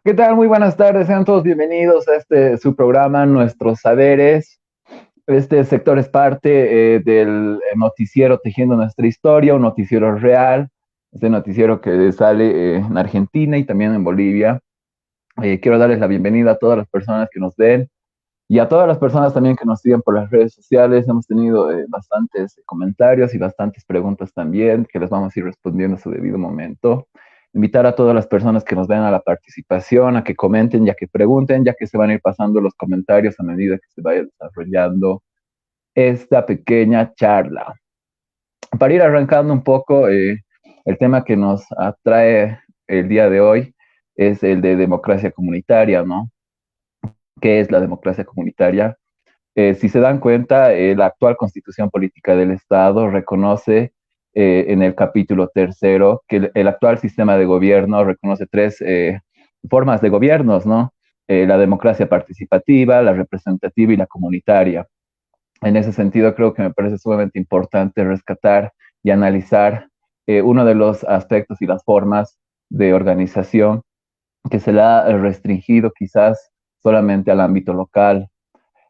¿Qué tal? Muy buenas tardes, sean todos bienvenidos a su programa, Nuestros Saberes. Este sector es parte del noticiero Tejiendo Nuestra Historia, un noticiero real, este noticiero que sale en Argentina y también en Bolivia. Quiero darles la bienvenida a todas las personas que nos ven y a todas las personas también que nos siguen por las redes sociales. Hemos tenido bastantes comentarios y bastantes preguntas también que les vamos a ir respondiendo a su debido momento. Invitar a todas las personas que nos ven a la participación, a que comenten y a que pregunten, ya que se van a ir pasando los comentarios a medida que se vaya desarrollando esta pequeña charla. Para ir arrancando un poco, el tema que nos atrae el día de hoy es el de democracia comunitaria, ¿no? ¿Qué es la democracia comunitaria? Si se dan cuenta, la actual constitución política del Estado reconoce en el capítulo tercero que el actual sistema de gobierno reconoce tres formas de gobiernos, ¿no? La democracia participativa, la representativa y la comunitaria. En ese sentido, creo que me parece sumamente importante rescatar y analizar uno de los aspectos y las formas de organización que se le ha restringido quizás solamente al ámbito local.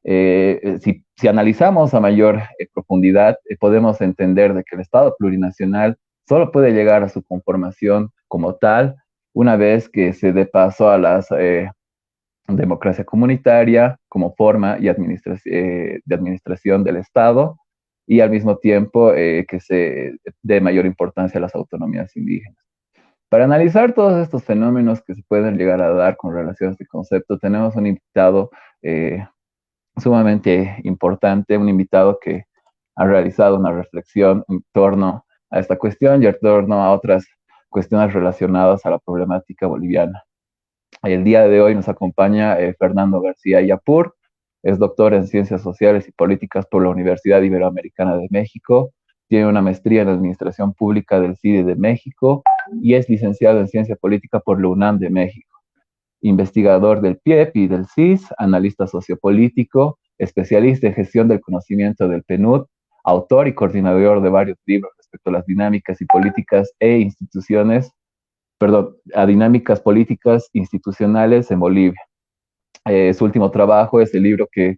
Si analizamos a mayor profundidad, podemos entender de que el Estado plurinacional solo puede llegar a su conformación como tal una vez que se dé paso a la democracia comunitaria como forma de administración del Estado y al mismo tiempo que se dé mayor importancia a las autonomías indígenas. Para analizar todos estos fenómenos que se pueden llegar a dar con relación a este concepto, tenemos un invitado sumamente importante, un invitado que ha realizado una reflexión en torno a esta cuestión y en torno a otras cuestiones relacionadas a la problemática boliviana. El día de hoy nos acompaña Fernando García Yapur, es doctor en Ciencias Sociales y Políticas por la Universidad Iberoamericana de México, tiene una maestría en Administración Pública del CIDE de México y es licenciado en Ciencia Política por la UNAM de México, investigador del PIEP y del CIS, analista sociopolítico, especialista en gestión del conocimiento del PNUD, autor y coordinador de varios libros respecto a las dinámicas y políticas e instituciones, perdón, a dinámicas políticas institucionales en Bolivia. Su último trabajo es el libro que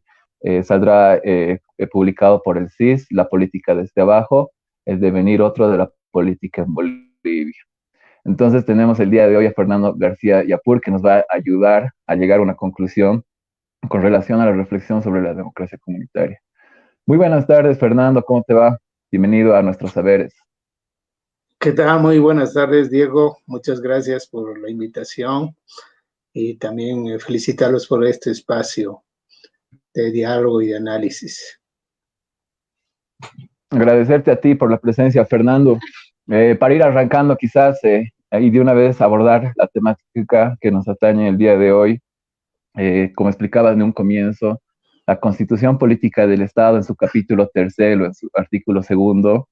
saldrá publicado por el CIS, La política desde abajo, el devenir otro de la política en Bolivia. Entonces tenemos el día de hoy a Fernando García Yapur que nos va a ayudar a llegar a una conclusión con relación a la reflexión sobre la democracia comunitaria. Muy buenas tardes, Fernando, ¿cómo te va? Bienvenido a Nuestros Saberes. ¿Qué tal? Muy buenas tardes, Diego. Muchas gracias por la invitación y también felicitarlos por este espacio de diálogo y de análisis. Agradecerte a ti por la presencia, Fernando. Para ir arrancando quizás y de una vez abordar la temática que nos atañe el día de hoy, como explicabas en un comienzo, la Constitución Política del Estado en su capítulo tercero, en su artículo segundo,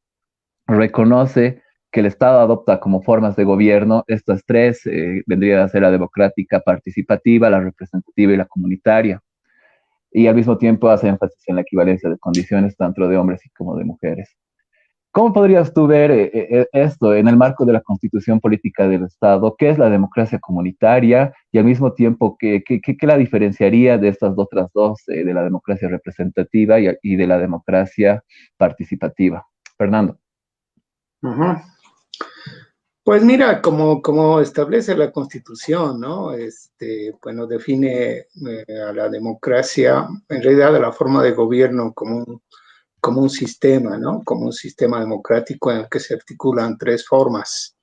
reconoce que el Estado adopta como formas de gobierno estas tres, vendrían a ser la democrática participativa, la representativa y la comunitaria, y al mismo tiempo hace énfasis en la equivalencia de condiciones tanto de hombres como de mujeres. ¿Cómo podrías tú ver esto en el marco de la Constitución Política del Estado? ¿Qué es la democracia comunitaria? Y al mismo tiempo, ¿qué la diferenciaría de estas otras dos, de la democracia representativa y de la democracia participativa? Fernando. Uh-huh. Pues mira, como establece la Constitución, ¿no? Bueno, define a la democracia, en realidad a la forma de gobierno como un sistema, ¿no? Como un sistema democrático en el que se articulan tres formas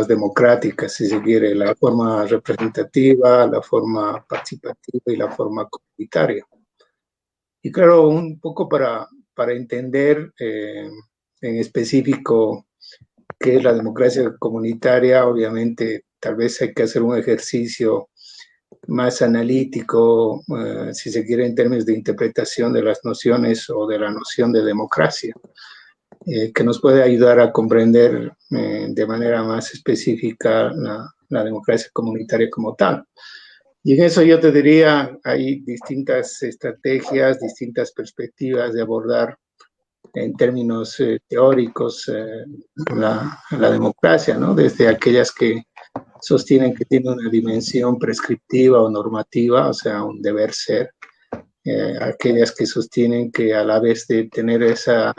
democráticas, si se quiere, la forma representativa, la forma participativa y la forma comunitaria. Y claro, un poco para entender en específico qué es la democracia comunitaria, obviamente tal vez hay que hacer un ejercicio más analítico, si se quiere, en términos de interpretación de las nociones o de la noción de democracia, que nos puede ayudar a comprender de manera más específica la democracia comunitaria como tal. Y en eso yo te diría, hay distintas estrategias, distintas perspectivas de abordar en términos teóricos la democracia, ¿no? Desde aquellas que sostienen que tiene una dimensión prescriptiva o normativa, o sea, un deber ser. Aquellas que sostienen que a la vez de tener esa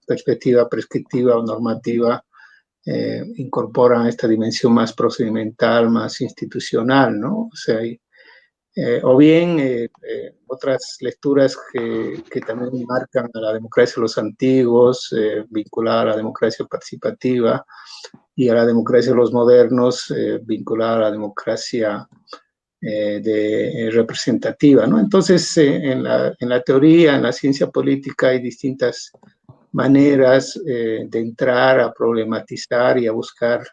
perspectiva prescriptiva o normativa, incorporan esta dimensión más procedimental, más institucional, ¿no? O sea, o bien otras lecturas que también marcan a la democracia de los antiguos, vinculada a la democracia participativa, y a la democracia de los modernos, vinculada a la democracia representativa, ¿no? Entonces, en la teoría, en la ciencia política, hay distintas maneras de entrar a problematizar y a buscar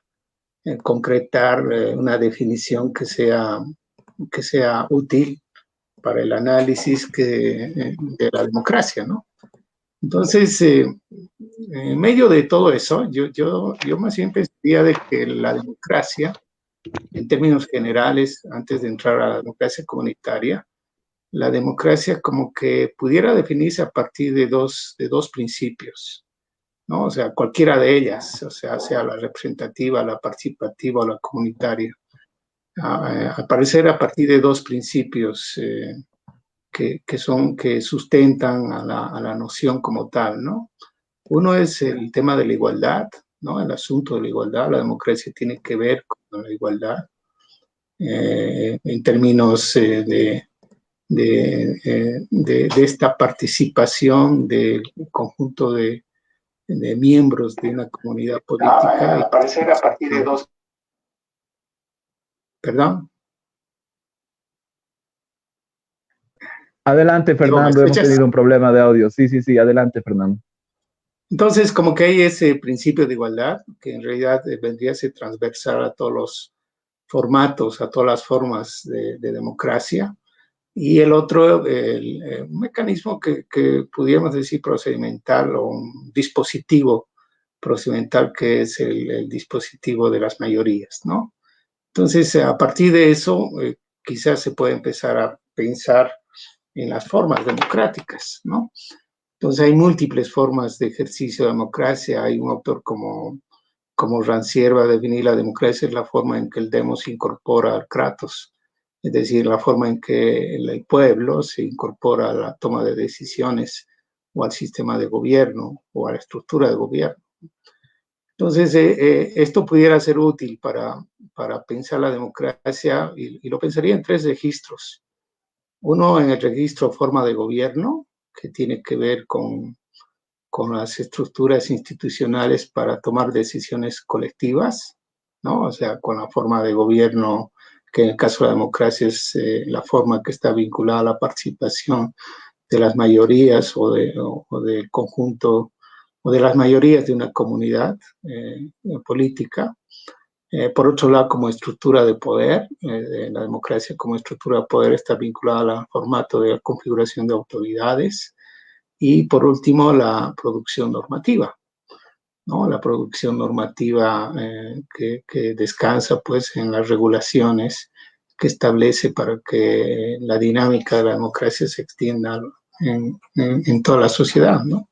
concretar una definición que sea útil para el análisis de la democracia, ¿no? Entonces, en medio de todo eso, yo más bien pensaría de que la democracia, en términos generales, antes de entrar a la democracia comunitaria, la democracia como que pudiera definirse a partir de dos principios, ¿no? O sea, cualquiera de ellas, o sea la representativa, la participativa o la comunitaria, aparecer a partir de dos principios que sustentan a la noción como tal, ¿no? Uno es el tema de la igualdad, ¿no? El asunto de la igualdad. La democracia tiene que ver con la igualdad en términos de esta participación del conjunto de miembros de una comunidad política. Aparecer a partir de dos. ¿Perdón? Adelante, Fernando, hemos tenido un problema de audio. Sí, sí, sí, adelante, Fernando. Entonces, como que hay ese principio de igualdad, que en realidad vendría a ser transversal a todos los formatos, a todas las formas de democracia. Y el otro, un mecanismo que pudiéramos decir procedimental o un dispositivo procedimental, que es el dispositivo de las mayorías, ¿no? Entonces, a partir de eso, quizás se puede empezar a pensar en las formas democráticas, ¿no? Entonces, hay múltiples formas de ejercicio de democracia. Hay un autor como Rancière va a definir la democracia es la forma en que el demos incorpora al kratos, es decir, la forma en que el pueblo se incorpora a la toma de decisiones o al sistema de gobierno o a la estructura de gobierno. Entonces, esto pudiera ser útil para pensar la democracia y lo pensaría en tres registros. Uno, en el registro forma de gobierno, que tiene que ver con las estructuras institucionales para tomar decisiones colectivas, ¿no? O sea, con la forma de gobierno, que en el caso de la democracia es la forma que está vinculada a la participación de las mayorías o del conjunto o de las mayorías de una comunidad política. Por otro lado, como estructura de poder, la democracia como estructura de poder está vinculada al formato de la configuración de autoridades. Y por último, la producción normativa, ¿no? La producción normativa que descansa pues en las regulaciones que establece para que la dinámica de la democracia se extienda en toda la sociedad, ¿no?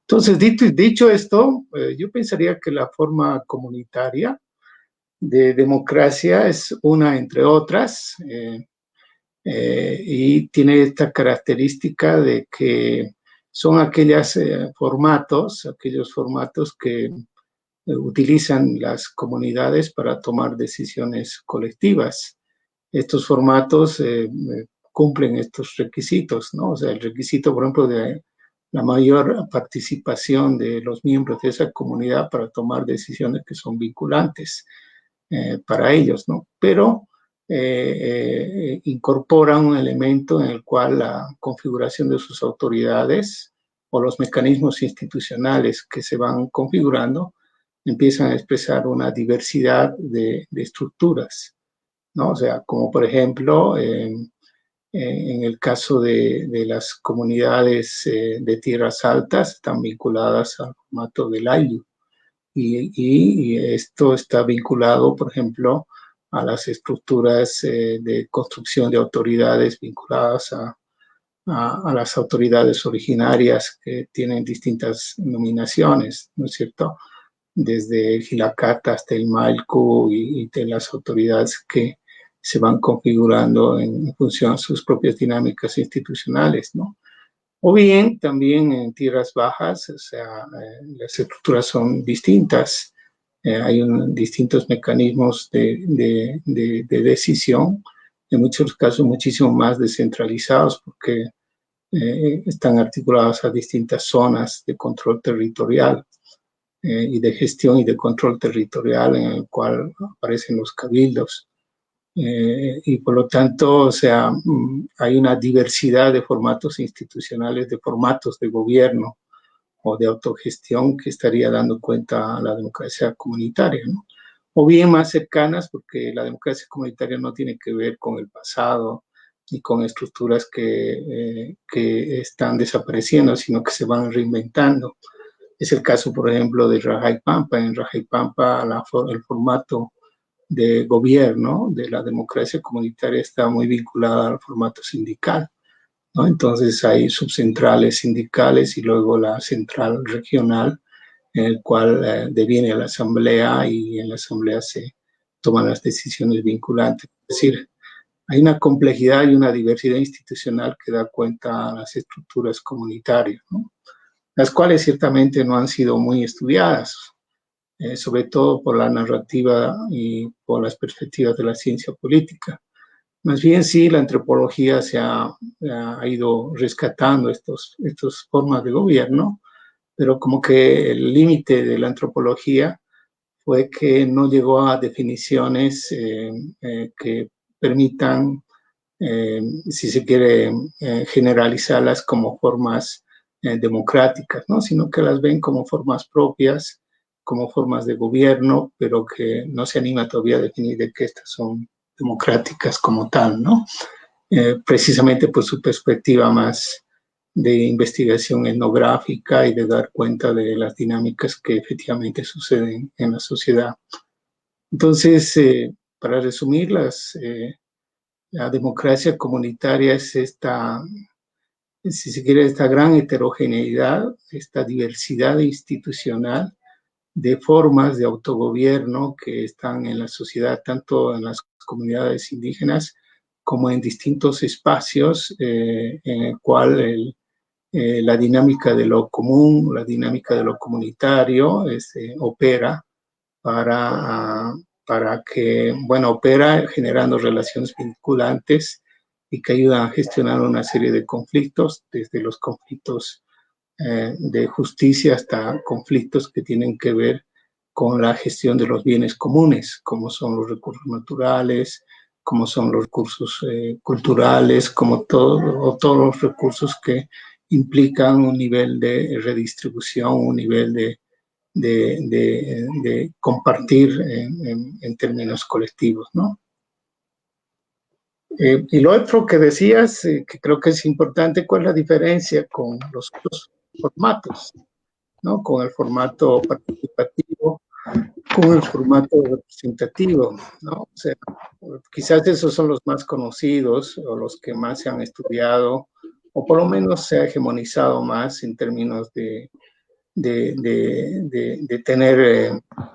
Entonces, dicho esto, yo pensaría que la forma comunitaria de democracia es una entre otras y tiene esta característica de que son aquellos formatos que utilizan las comunidades para tomar decisiones colectivas. Estos formatos cumplen estos requisitos, ¿no? O sea, el requisito, por ejemplo, de la mayor participación de los miembros de esa comunidad para tomar decisiones que son vinculantes para ellos, ¿no? Pero incorporan un elemento en el cual la configuración de sus autoridades o los mecanismos institucionales que se van configurando empiezan a expresar una diversidad de estructuras, ¿no? O sea, como por ejemplo, en el caso de las comunidades de tierras altas, están vinculadas al formato del ayllu. Y esto está vinculado, por ejemplo, a las estructuras de construcción de autoridades vinculadas a las autoridades originarias que tienen distintas nominaciones, ¿no es cierto? desde Gilacata hasta el Malco y de las autoridades que se van configurando en función a sus propias dinámicas institucionales, ¿no? O bien también en tierras bajas, o sea, las estructuras son distintas, hay distintos mecanismos de decisión, en muchos casos muchísimo más descentralizados, porque están articulados a distintas zonas de control territorial y de gestión y de control territorial en el cual aparecen los cabildos. Y por lo tanto, o sea, hay una diversidad de formatos institucionales, de formatos de gobierno o de autogestión que estaría dando cuenta a la democracia comunitaria, ¿no? O bien más cercanas, porque la democracia comunitaria no tiene que ver con el pasado y con estructuras que están desapareciendo, sino que se van reinventando. Es el caso, por ejemplo, de Raja y Pampa. En Raja y Pampa, el formato de gobierno de la democracia comunitaria está muy vinculada al formato sindical, ¿no? Entonces hay subcentrales sindicales y luego la central regional, en el cual deviene la asamblea y en la asamblea se toman las decisiones vinculantes. Es decir, hay una complejidad y una diversidad institucional que da cuenta a las estructuras comunitarias, ¿no? Las cuales ciertamente no han sido muy estudiadas, sobre todo por la narrativa y por las perspectivas de la ciencia política. Más bien sí, la antropología ha ido rescatando estas formas de gobierno, pero como que el límite de la antropología fue que no llegó a definiciones que permitan, si se quiere, generalizarlas como formas democráticas, ¿no? Sino que las ven como formas propias, como formas de gobierno, pero que no se anima todavía a definir de qué estas son democráticas como tal, ¿no? Precisamente por su perspectiva más de investigación etnográfica y de dar cuenta de las dinámicas que efectivamente suceden en la sociedad. Entonces, para resumir, la democracia comunitaria es esta, si se quiere, esta gran heterogeneidad, esta diversidad institucional de formas de autogobierno que están en la sociedad, tanto en las comunidades indígenas como en distintos espacios en el cual la dinámica de lo común, la dinámica de lo comunitario opera para que, bueno, opera generando relaciones vinculantes y que ayudan a gestionar una serie de conflictos, desde los conflictos de justicia hasta conflictos que tienen que ver con la gestión de los bienes comunes, como son los recursos naturales, como son los recursos culturales, como todos los recursos que implican un nivel de redistribución, un nivel de compartir en términos colectivos, ¿no? Y lo otro que decías, que creo que es importante, ¿cuál es la diferencia con los otros formatos? ¿No? Con el formato participativo, con el formato representativo, ¿no? O sea, quizás esos son los más conocidos o los que más se han estudiado, o por lo menos se ha hegemonizado más en términos de tener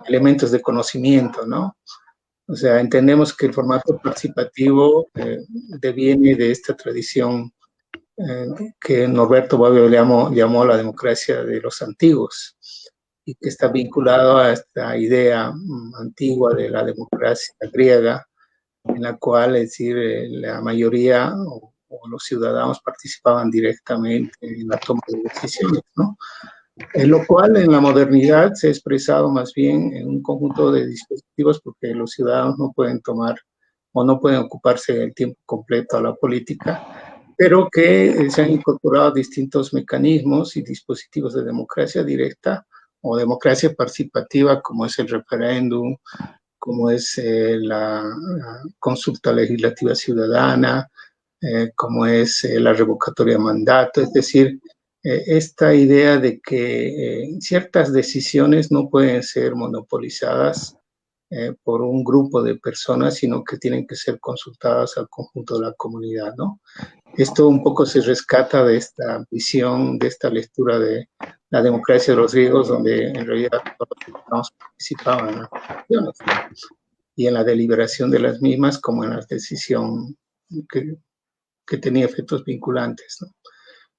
elementos de conocimiento, ¿no? O sea, entendemos que el formato participativo deviene de esta tradición que Norberto Bobbio llamó la democracia de los antiguos y que está vinculado a esta idea antigua de la democracia griega, en la cual, es decir, la mayoría o los ciudadanos participaban directamente en la toma de decisiones, ¿no? En lo cual en la modernidad se ha expresado más bien en un conjunto de dispositivos porque los ciudadanos no pueden tomar o no pueden ocuparse del tiempo completo a la política, pero que se han incorporado distintos mecanismos y dispositivos de democracia directa o democracia participativa, como es el referéndum, como es la consulta legislativa ciudadana, como es la revocatoria de mandato, es decir, esta idea de que ciertas decisiones no pueden ser monopolizadas por un grupo de personas, sino que tienen que ser consultadas al conjunto de la comunidad, ¿no? Esto un poco se rescata de esta visión, de esta lectura de la democracia de los griegos, donde en realidad todos participaban en las elecciones, y en la deliberación de las mismas como en la decisión que tenía efectos vinculantes, ¿no?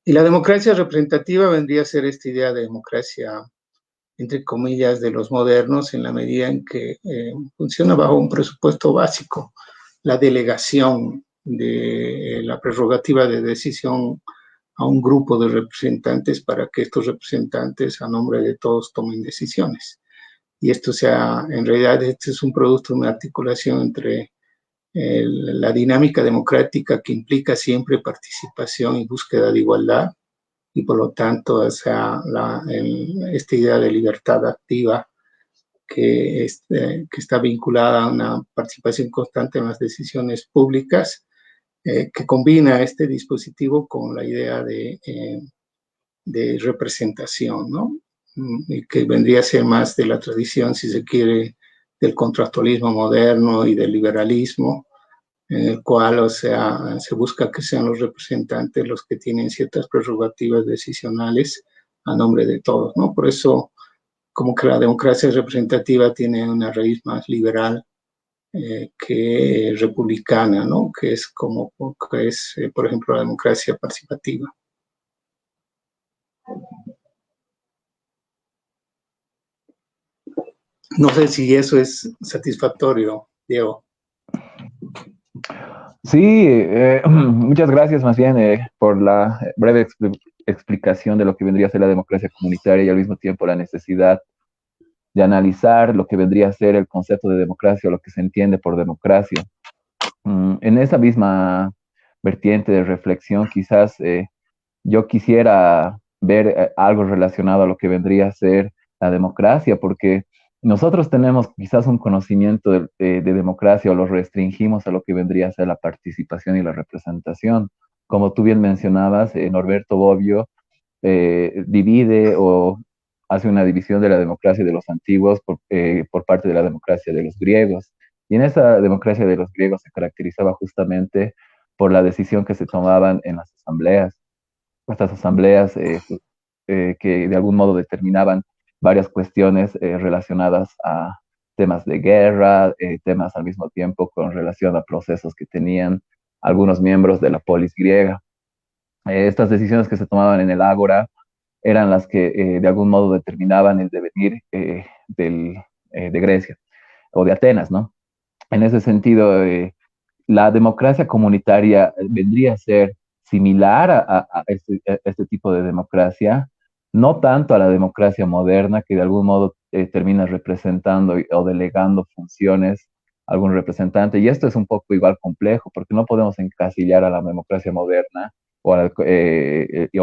Y la democracia representativa vendría a ser esta idea de democracia, entre comillas, de los modernos, en la medida en que funciona bajo un presupuesto básico, la delegación de la prerrogativa de decisión a un grupo de representantes para que estos representantes, a nombre de todos, tomen decisiones. Y esto en realidad, este es un producto de una articulación entre la dinámica democrática que implica siempre participación y búsqueda de igualdad, y por lo tanto esta idea de libertad activa que está vinculada a una participación constante en las decisiones públicas, que combina este dispositivo con la idea de representación, ¿no? Y que vendría a ser más de la tradición, si se quiere, del contractualismo moderno y del liberalismo, en el cual, se busca que sean los representantes los que tienen ciertas prerrogativas decisionales a nombre de todos, ¿no? Por eso, como que la democracia representativa tiene una raíz más liberal que republicana, ¿no? Que es por ejemplo, la democracia participativa. No sé si eso es satisfactorio, Diego. Sí, muchas gracias más bien por la breve explicación de lo que vendría a ser la democracia comunitaria y al mismo tiempo la necesidad de analizar lo que vendría a ser el concepto de democracia o lo que se entiende por democracia. En esa misma vertiente de reflexión, quizás yo quisiera ver algo relacionado a lo que vendría a ser la democracia, porque nosotros tenemos quizás un conocimiento de democracia o lo restringimos a lo que vendría a ser la participación y la representación. Como tú bien mencionabas, Norberto Bobbio divide o hace una división de la democracia de los antiguos por parte de la democracia de los griegos. Y en esa democracia de los griegos se caracterizaba justamente por la decisión que se tomaban en las asambleas. Estas asambleas que de algún modo determinaban varias cuestiones relacionadas a temas de guerra, temas al mismo tiempo con relación a procesos que tenían algunos miembros de la polis griega. Estas decisiones que se tomaban en el ágora eran las que de algún modo determinaban el devenir de Grecia o de Atenas, ¿no? En ese sentido, la democracia comunitaria vendría a ser similar a este tipo de democracia, no tanto a la democracia moderna, que de algún modo termina representando o delegando funciones a algún representante. Y esto es un poco igual complejo, porque no podemos encasillar a la democracia moderna o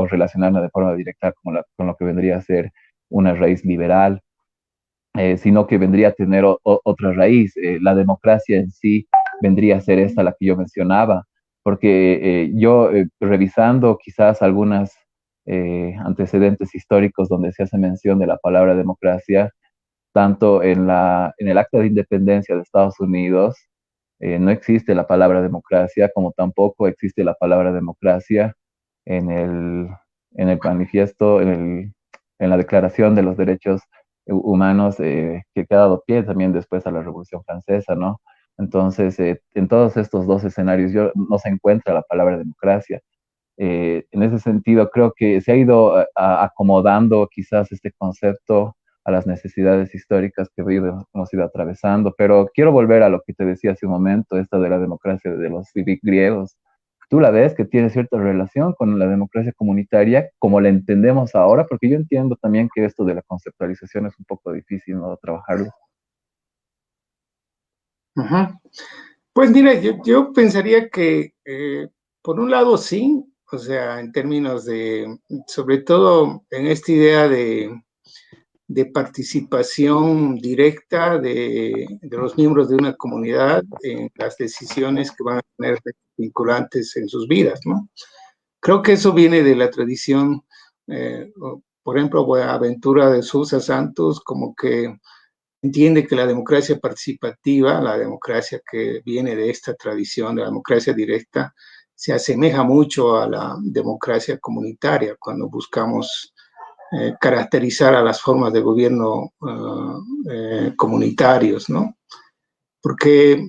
relacionarla de forma directa con lo que vendría a ser una raíz liberal, sino que vendría a tener otra raíz. La democracia en sí vendría a ser esta la que yo mencionaba, porque yo revisando quizás algunos antecedentes históricos donde se hace mención de la palabra democracia, tanto en el Acta de Independencia de Estados Unidos, no existe la palabra democracia, como tampoco existe la palabra democracia en en el manifiesto, en la Declaración de los Derechos Humanos que ha dado pie también después a la Revolución Francesa, ¿no? Entonces, en todos estos dos escenarios no se encuentra la palabra democracia. En ese sentido, creo que se ha ido acomodando quizás este concepto a las necesidades históricas que hemos ido atravesando, pero quiero volver a lo que te decía hace un momento, esta de la democracia de los griegos. ¿Tú la ves que tiene cierta relación con la democracia comunitaria como la entendemos ahora? Porque yo entiendo también que esto de la conceptualización es un poco difícil, ¿no? Trabajarlo. Ajá. Pues mira, yo pensaría que por un lado sí, o sea, en términos sobre todo en esta idea de participación directa de los miembros de una comunidad en las decisiones que van a tener vinculantes en sus vidas, ¿no? Creo que eso viene de la tradición, por ejemplo, Buenaventura de Sousa Santos, como que entiende que la democracia participativa, la democracia que viene de esta tradición de la democracia directa, se asemeja mucho a la democracia comunitaria cuando buscamos caracterizar a las formas de gobierno comunitarios, ¿no? Porque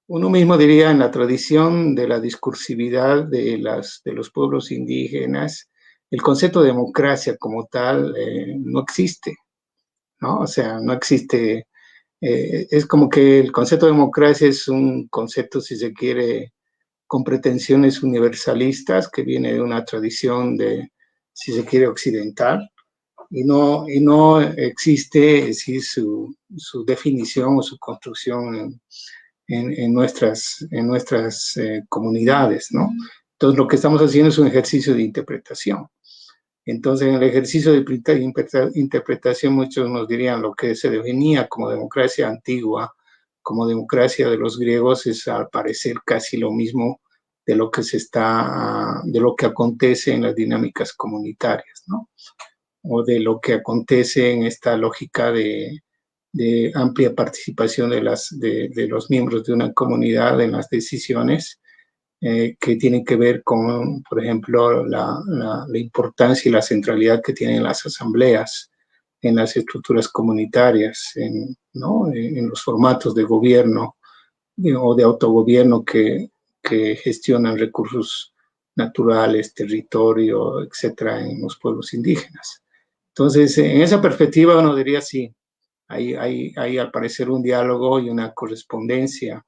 uno mismo diría, en la tradición de la discursividad de los pueblos indígenas, el concepto de democracia como tal no existe, ¿no? O sea, no existe, es como que el concepto de democracia es un concepto, si se quiere, con pretensiones universalistas, que viene de una tradición de, si se quiere, occidental, y no existe sí, su definición o su construcción en nuestras comunidades, ¿no? Entonces, lo que estamos haciendo es un ejercicio de interpretación. Entonces, en el ejercicio de interpretación, muchos nos dirían lo que se definía como democracia antigua, como democracia de los griegos, es al parecer casi lo mismo de lo que de lo que acontece en las dinámicas comunitarias, ¿no? O de lo que acontece en esta lógica de amplia participación de los miembros de una comunidad en las decisiones que tienen que ver con, por ejemplo, la importancia y la centralidad que tienen las asambleas en las estructuras comunitarias, ¿no? En los formatos de gobierno o de autogobierno que gestionan recursos naturales, territorio, etcétera, en los pueblos indígenas. Entonces, en esa perspectiva uno diría sí, hay al parecer un diálogo y una correspondencia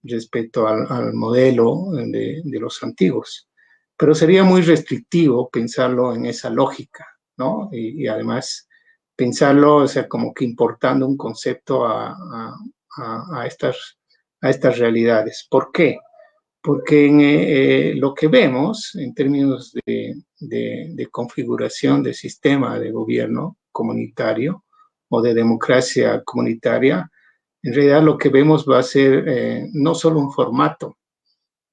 respecto al modelo de los antiguos. Pero sería muy restrictivo pensarlo en esa lógica, ¿no? Y además pensarlo, o sea, como que importando un concepto a estas realidades. ¿Por qué? Porque lo que vemos en términos de configuración de sistema de gobierno comunitario o de democracia comunitaria, en realidad lo que vemos va a ser no solo un formato,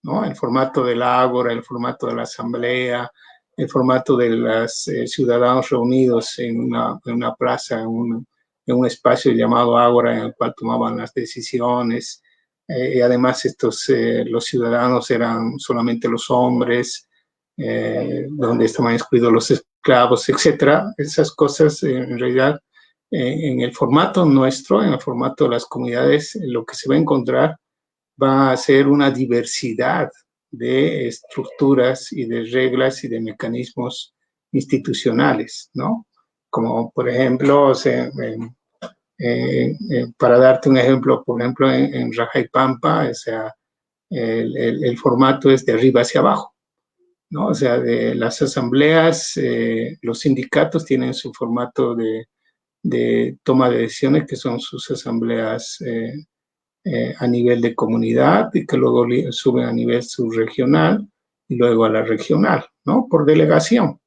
¿no? El formato del ágora, el formato de la asamblea, el formato de los ciudadanos reunidos en una plaza, en un espacio llamado ágora en el cual tomaban las decisiones. Y además los ciudadanos eran solamente los hombres, donde estaban excluidos los esclavos, etcétera. Esas cosas en realidad en el formato nuestro, en el formato de las comunidades, lo que se va a encontrar va a ser una diversidad de estructuras y de reglas y de mecanismos institucionales, ¿no? Como por ejemplo, o sea, para darte un ejemplo, por ejemplo, en Raja y Pampa, o sea, el formato es de arriba hacia abajo, ¿no? O sea, de las asambleas, los sindicatos tienen su formato de toma de decisiones, que son sus asambleas a nivel de comunidad y que luego suben a nivel subregional y luego a la regional, ¿no? Por delegación.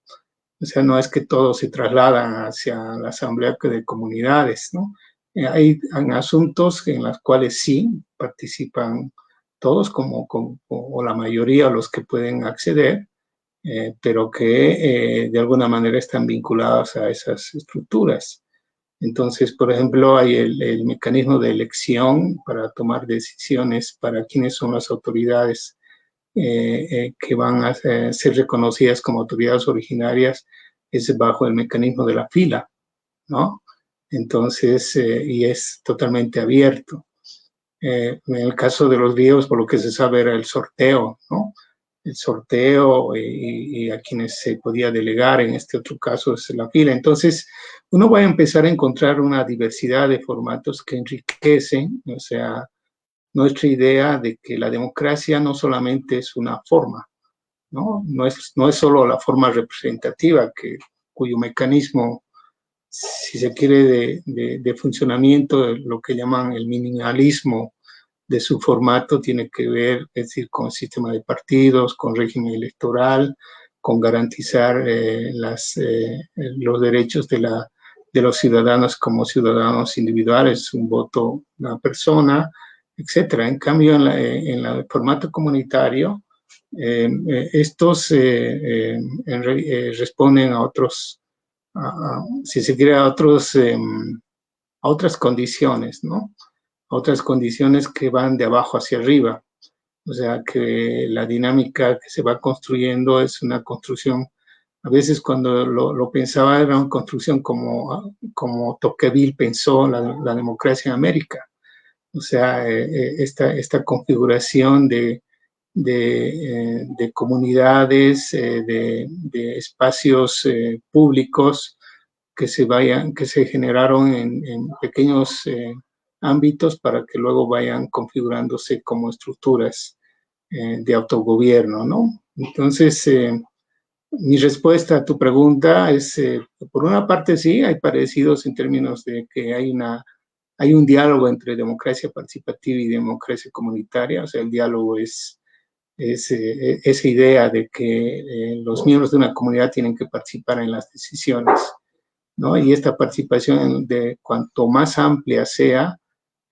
O sea, no es que todos se trasladan hacia la asamblea de comunidades, ¿no? Hay asuntos en los cuales sí participan todos, o la mayoría, los que pueden acceder, pero que de alguna manera están vinculados a esas estructuras. Entonces, por ejemplo, hay el mecanismo de elección para tomar decisiones para quiénes son las autoridades que van a ser reconocidas como autoridades originarias, es bajo el mecanismo de la fila, ¿no? Entonces, y es totalmente abierto. En el caso de los griegos, por lo que se sabe, era el sorteo, ¿no? El sorteo y a quienes se podía delegar, en este otro caso es la fila. Entonces, uno va a empezar a encontrar una diversidad de formatos que enriquecen, o sea, nuestra idea de que la democracia no solamente es una forma, ¿no? No es solo la forma representativa, cuyo mecanismo, si se quiere, de funcionamiento, de lo que llaman el minimalismo de su formato, tiene que ver, es decir, con sistema de partidos, con régimen electoral, con garantizar los derechos de los ciudadanos como ciudadanos individuales, un voto, una persona, etcétera. En cambio, en el formato comunitario, estos responden a otros, si se quiere, a otras condiciones, ¿no? A otras condiciones que van de abajo hacia arriba. O sea, que la dinámica que se va construyendo es una construcción A veces cuando lo pensaba era una construcción como Tocqueville pensó la democracia en América. O sea, esta configuración de comunidades, de espacios públicos que se generaron en pequeños ámbitos para que luego vayan configurándose como estructuras de autogobierno, ¿no? Entonces, mi respuesta a tu pregunta es, por una parte sí, hay parecidos en términos de que hay un diálogo entre democracia participativa y democracia comunitaria, o sea, el diálogo es esa idea de que los miembros de una comunidad tienen que participar en las decisiones, ¿no? Y esta participación de cuanto más amplia sea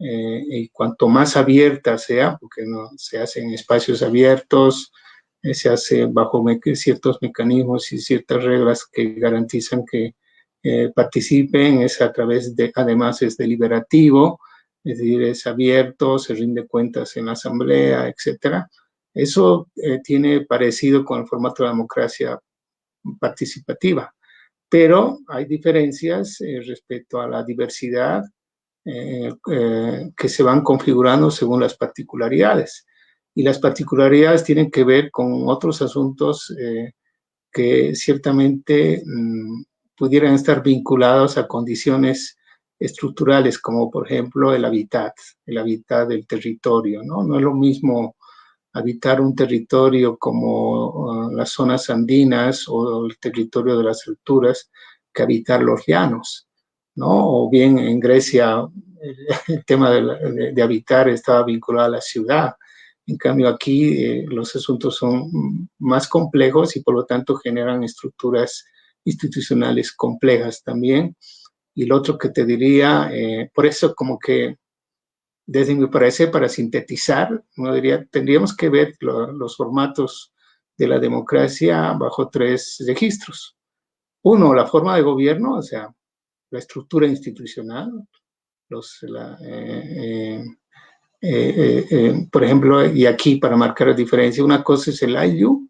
y cuanto más abierta sea, porque no se hace en espacios abiertos, se hace bajo ciertos mecanismos y ciertas reglas que garantizan que participen, es a través de, además es deliberativo, es decir, es abierto, se rinde cuentas en la asamblea, etcétera. Eso tiene parecido con el formato de democracia participativa, pero hay diferencias respecto a la diversidad que se van configurando según las particularidades. Y las particularidades tienen que ver con otros asuntos que ciertamente pudieran estar vinculados a condiciones estructurales, como por ejemplo el hábitat del territorio, ¿no? No es lo mismo habitar un territorio como las zonas andinas o el territorio de las alturas que habitar los llanos, ¿no? O bien en Grecia el tema de habitar estaba vinculado a la ciudad. En cambio aquí los asuntos son más complejos y por lo tanto generan estructuras institucionales complejas también. Y lo otro que te diría, por eso como que desde mi parecer, para sintetizar, uno diría, tendríamos que ver los formatos de la democracia bajo tres registros. Uno, la forma de gobierno, o sea, la estructura institucional, por ejemplo, y aquí para marcar la diferencia, una cosa es el AYU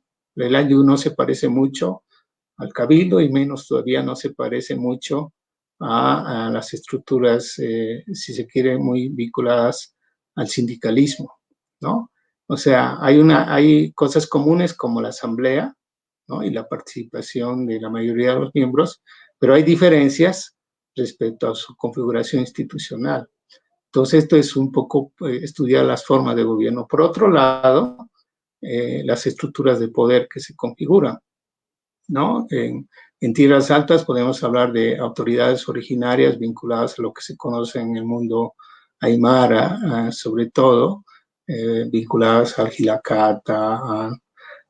no se parece mucho al cabildo y menos todavía no se parece mucho a las estructuras, si se quiere, muy vinculadas al sindicalismo, ¿no? O sea, hay cosas comunes como la asamblea, ¿no? Y la participación de la mayoría de los miembros, pero hay diferencias respecto a su configuración institucional. Entonces, esto es un poco estudiar las formas de gobierno. Por otro lado, las estructuras de poder que se configuran, ¿no? En tierras altas podemos hablar de autoridades originarias vinculadas a lo que se conoce en el mundo aymara, sobre todo, vinculadas al Hilakata,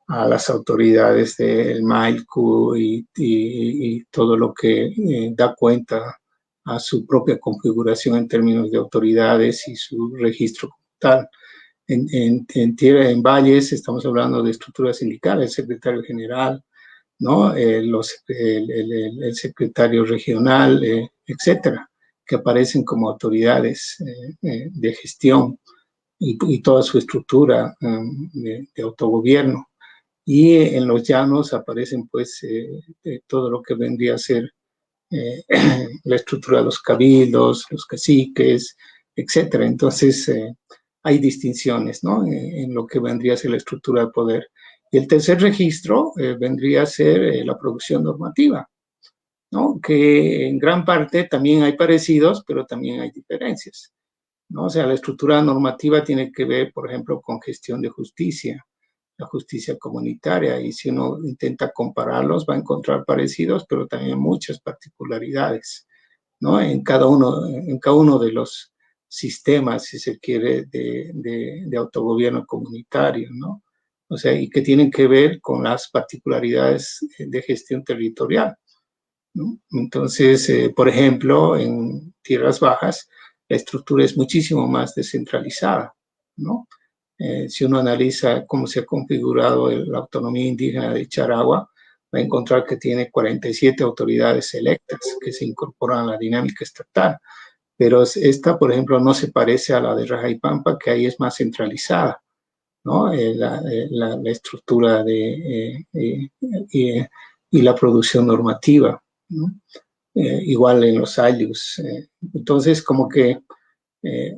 a las autoridades del Mailku y todo lo que da cuenta a su propia configuración en términos de autoridades y su registro tal. En valles estamos hablando de estructuras sindicales, el secretario general, ¿no? El secretario regional, etcétera, que aparecen como autoridades de gestión y toda su estructura de autogobierno. Y en los llanos aparecen pues todo lo que vendría a ser la estructura de los cabildos, los caciques, etcétera. Entonces hay distinciones, ¿no? En lo que vendría a ser la estructura de poder. Y el tercer registro vendría a ser la producción normativa, ¿no? Que en gran parte también hay parecidos, pero también hay diferencias, ¿no? O sea, la estructura normativa tiene que ver, por ejemplo, con gestión de justicia, la justicia comunitaria, y si uno intenta compararlos va a encontrar parecidos, pero también muchas particularidades, ¿no? En cada uno de los sistemas, si se quiere, de autogobierno comunitario, ¿no? O sea, y que tienen que ver con las particularidades de gestión territorial, ¿no? Entonces, por ejemplo, en tierras bajas, la estructura es muchísimo más descentralizada, ¿no? Si uno analiza cómo se ha configurado la autonomía indígena de Charagua, va a encontrar que tiene 47 autoridades electas que se incorporan a la dinámica estatal. Pero esta, por ejemplo, no se parece a la de Raja y Pampa, que ahí es más centralizada, ¿no? La estructura y la producción normativa, ¿no? Igual en los ayllus. Entonces, como que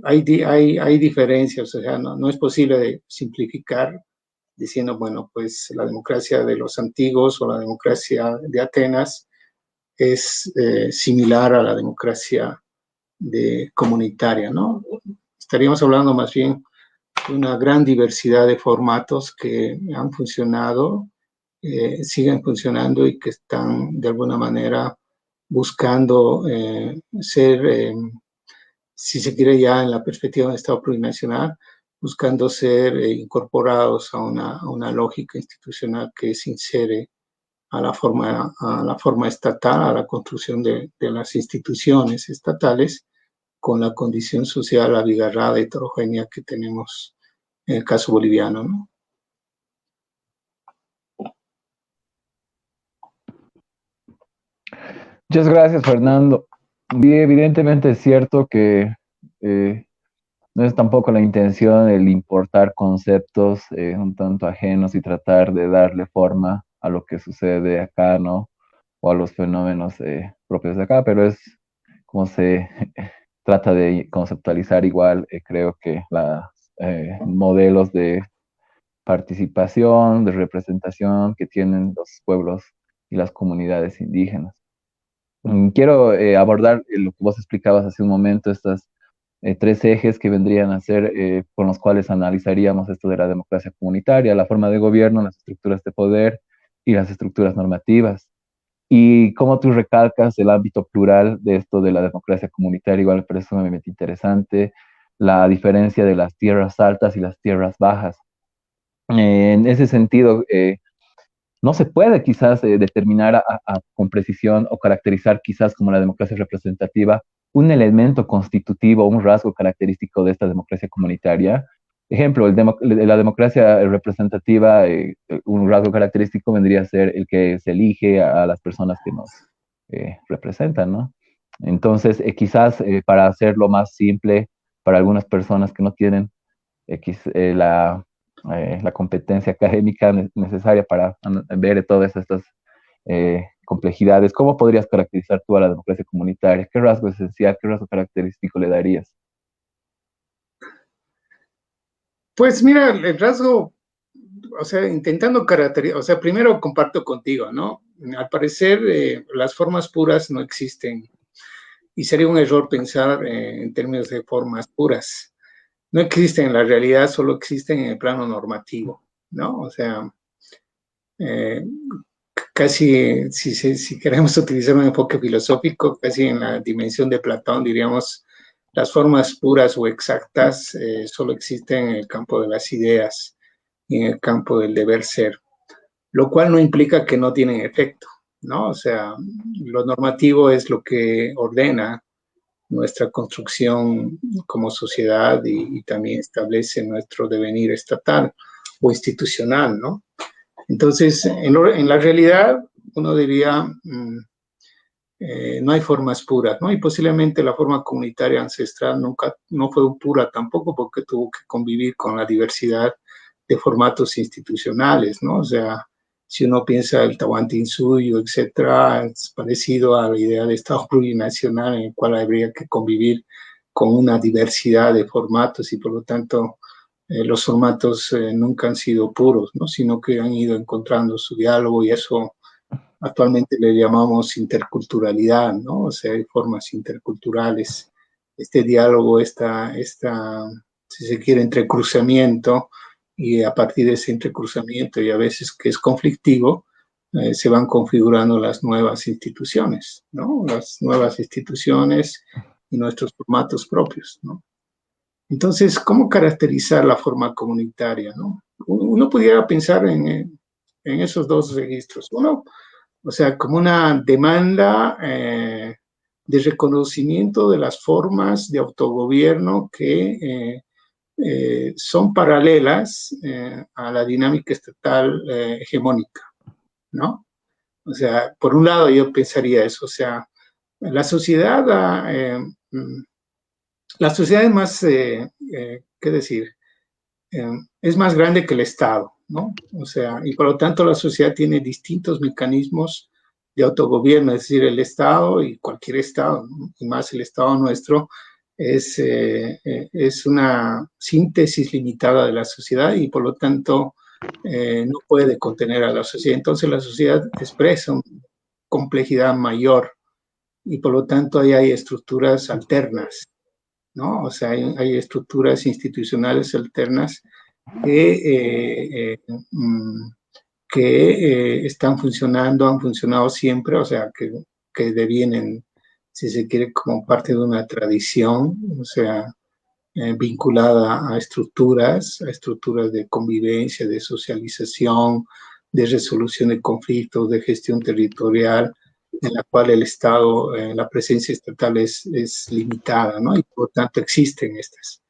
hay diferencias, o sea, no es posible de simplificar diciendo, bueno, pues la democracia de los antiguos o la democracia de Atenas es similar a la democracia comunitaria, ¿no? Estaríamos hablando más bien de una gran diversidad de formatos que han funcionado, siguen funcionando y que están de alguna manera buscando ser, si se quiere ya en la perspectiva de Estado plurinacional, buscando ser incorporados a una lógica institucional que se insere a la forma estatal, a la construcción de las instituciones estatales, con la condición social abigarrada, heterogénea que tenemos en el caso boliviano, ¿no? Muchas gracias, Fernando. Y evidentemente es cierto que eh, no es tampoco la intención el importar conceptos un tanto ajenos y tratar de darle forma a lo que sucede acá, ¿no? O a los fenómenos propios de acá, pero es como se trata de conceptualizar igual, creo que los modelos de participación, de representación que tienen los pueblos y las comunidades indígenas. Quiero abordar lo que vos explicabas hace un momento, estas tres ejes que vendrían a ser con los cuales analizaríamos esto de la democracia comunitaria, la forma de gobierno, las estructuras de poder y las estructuras normativas. Y cómo tú recalcas el ámbito plural de esto de la democracia comunitaria, igual me parece sumamente interesante, la diferencia de las tierras altas y las tierras bajas. En ese sentido, no se puede quizás determinar con precisión o caracterizar quizás como la democracia representativa un elemento constitutivo, un rasgo característico de esta democracia comunitaria. Ejemplo, la democracia representativa, un rasgo característico vendría a ser el que se elige a las personas que nos representan, ¿no? Entonces, quizás para hacerlo más simple para algunas personas que no tienen la competencia académica necesaria para ver todas estas complejidades. ¿Cómo podrías caracterizar tú a la democracia comunitaria? ¿Qué rasgo esencial, qué rasgo característico le darías? Pues mira, el rasgo, o sea, intentando caracterizar, o sea, primero comparto contigo, ¿no? Al parecer, las formas puras no existen y sería un error pensar en términos de formas puras. No existen en la realidad, solo existen en el plano normativo, ¿no? O sea, eh, casi, si queremos utilizar un enfoque filosófico, casi en la dimensión de Platón, diríamos, las formas puras o exactas solo existen en el campo de las ideas y en el campo del deber ser, lo cual no implica que no tienen efecto, ¿no? O sea, lo normativo es lo que ordena nuestra construcción como sociedad y también establece nuestro devenir estatal o institucional, ¿no? Entonces, en la realidad, uno diría, no hay formas puras, ¿no? Y posiblemente la forma comunitaria ancestral nunca no fue pura tampoco porque tuvo que convivir con la diversidad de formatos institucionales, ¿no? O sea, si uno piensa el Tahuantinsuyo, etcétera, es parecido a la idea de Estado plurinacional en el cual habría que convivir con una diversidad de formatos y por lo tanto los formatos nunca han sido puros, ¿no? Sino que han ido encontrando su diálogo y eso actualmente le llamamos interculturalidad, ¿no? O sea, hay formas interculturales. Este diálogo, si se quiere, entrecruzamiento, y a partir de ese entrecruzamiento, y a veces que es conflictivo, se van configurando las nuevas instituciones, ¿no? Las nuevas instituciones y nuestros formatos propios, ¿no? Entonces, ¿cómo caracterizar la forma comunitaria, ¿no? Uno pudiera pensar en esos dos registros. Uno, o sea, como una demanda de reconocimiento de las formas de autogobierno que son paralelas a la dinámica estatal hegemónica, ¿no? O sea, por un lado yo pensaría eso, o sea, la sociedad, la sociedad es más, ¿qué decir? Es más grande que el Estado, ¿no? O sea, y por lo tanto la sociedad tiene distintos mecanismos de autogobierno, es decir, el Estado y cualquier Estado, ¿no? Y más el Estado nuestro, es una síntesis limitada de la sociedad y por lo tanto no puede contener a la sociedad. Entonces la sociedad expresa una complejidad mayor y por lo tanto ahí hay estructuras alternas, ¿no? O sea, hay estructuras institucionales alternas que, están funcionando, han funcionado siempre, o sea, que devienen, si se quiere, como parte de una tradición, o sea, vinculada a estructuras de convivencia, de socialización, de resolución de conflictos, de gestión territorial, en la cual el Estado, la presencia estatal es limitada, ¿no? Y por lo tanto existen estas.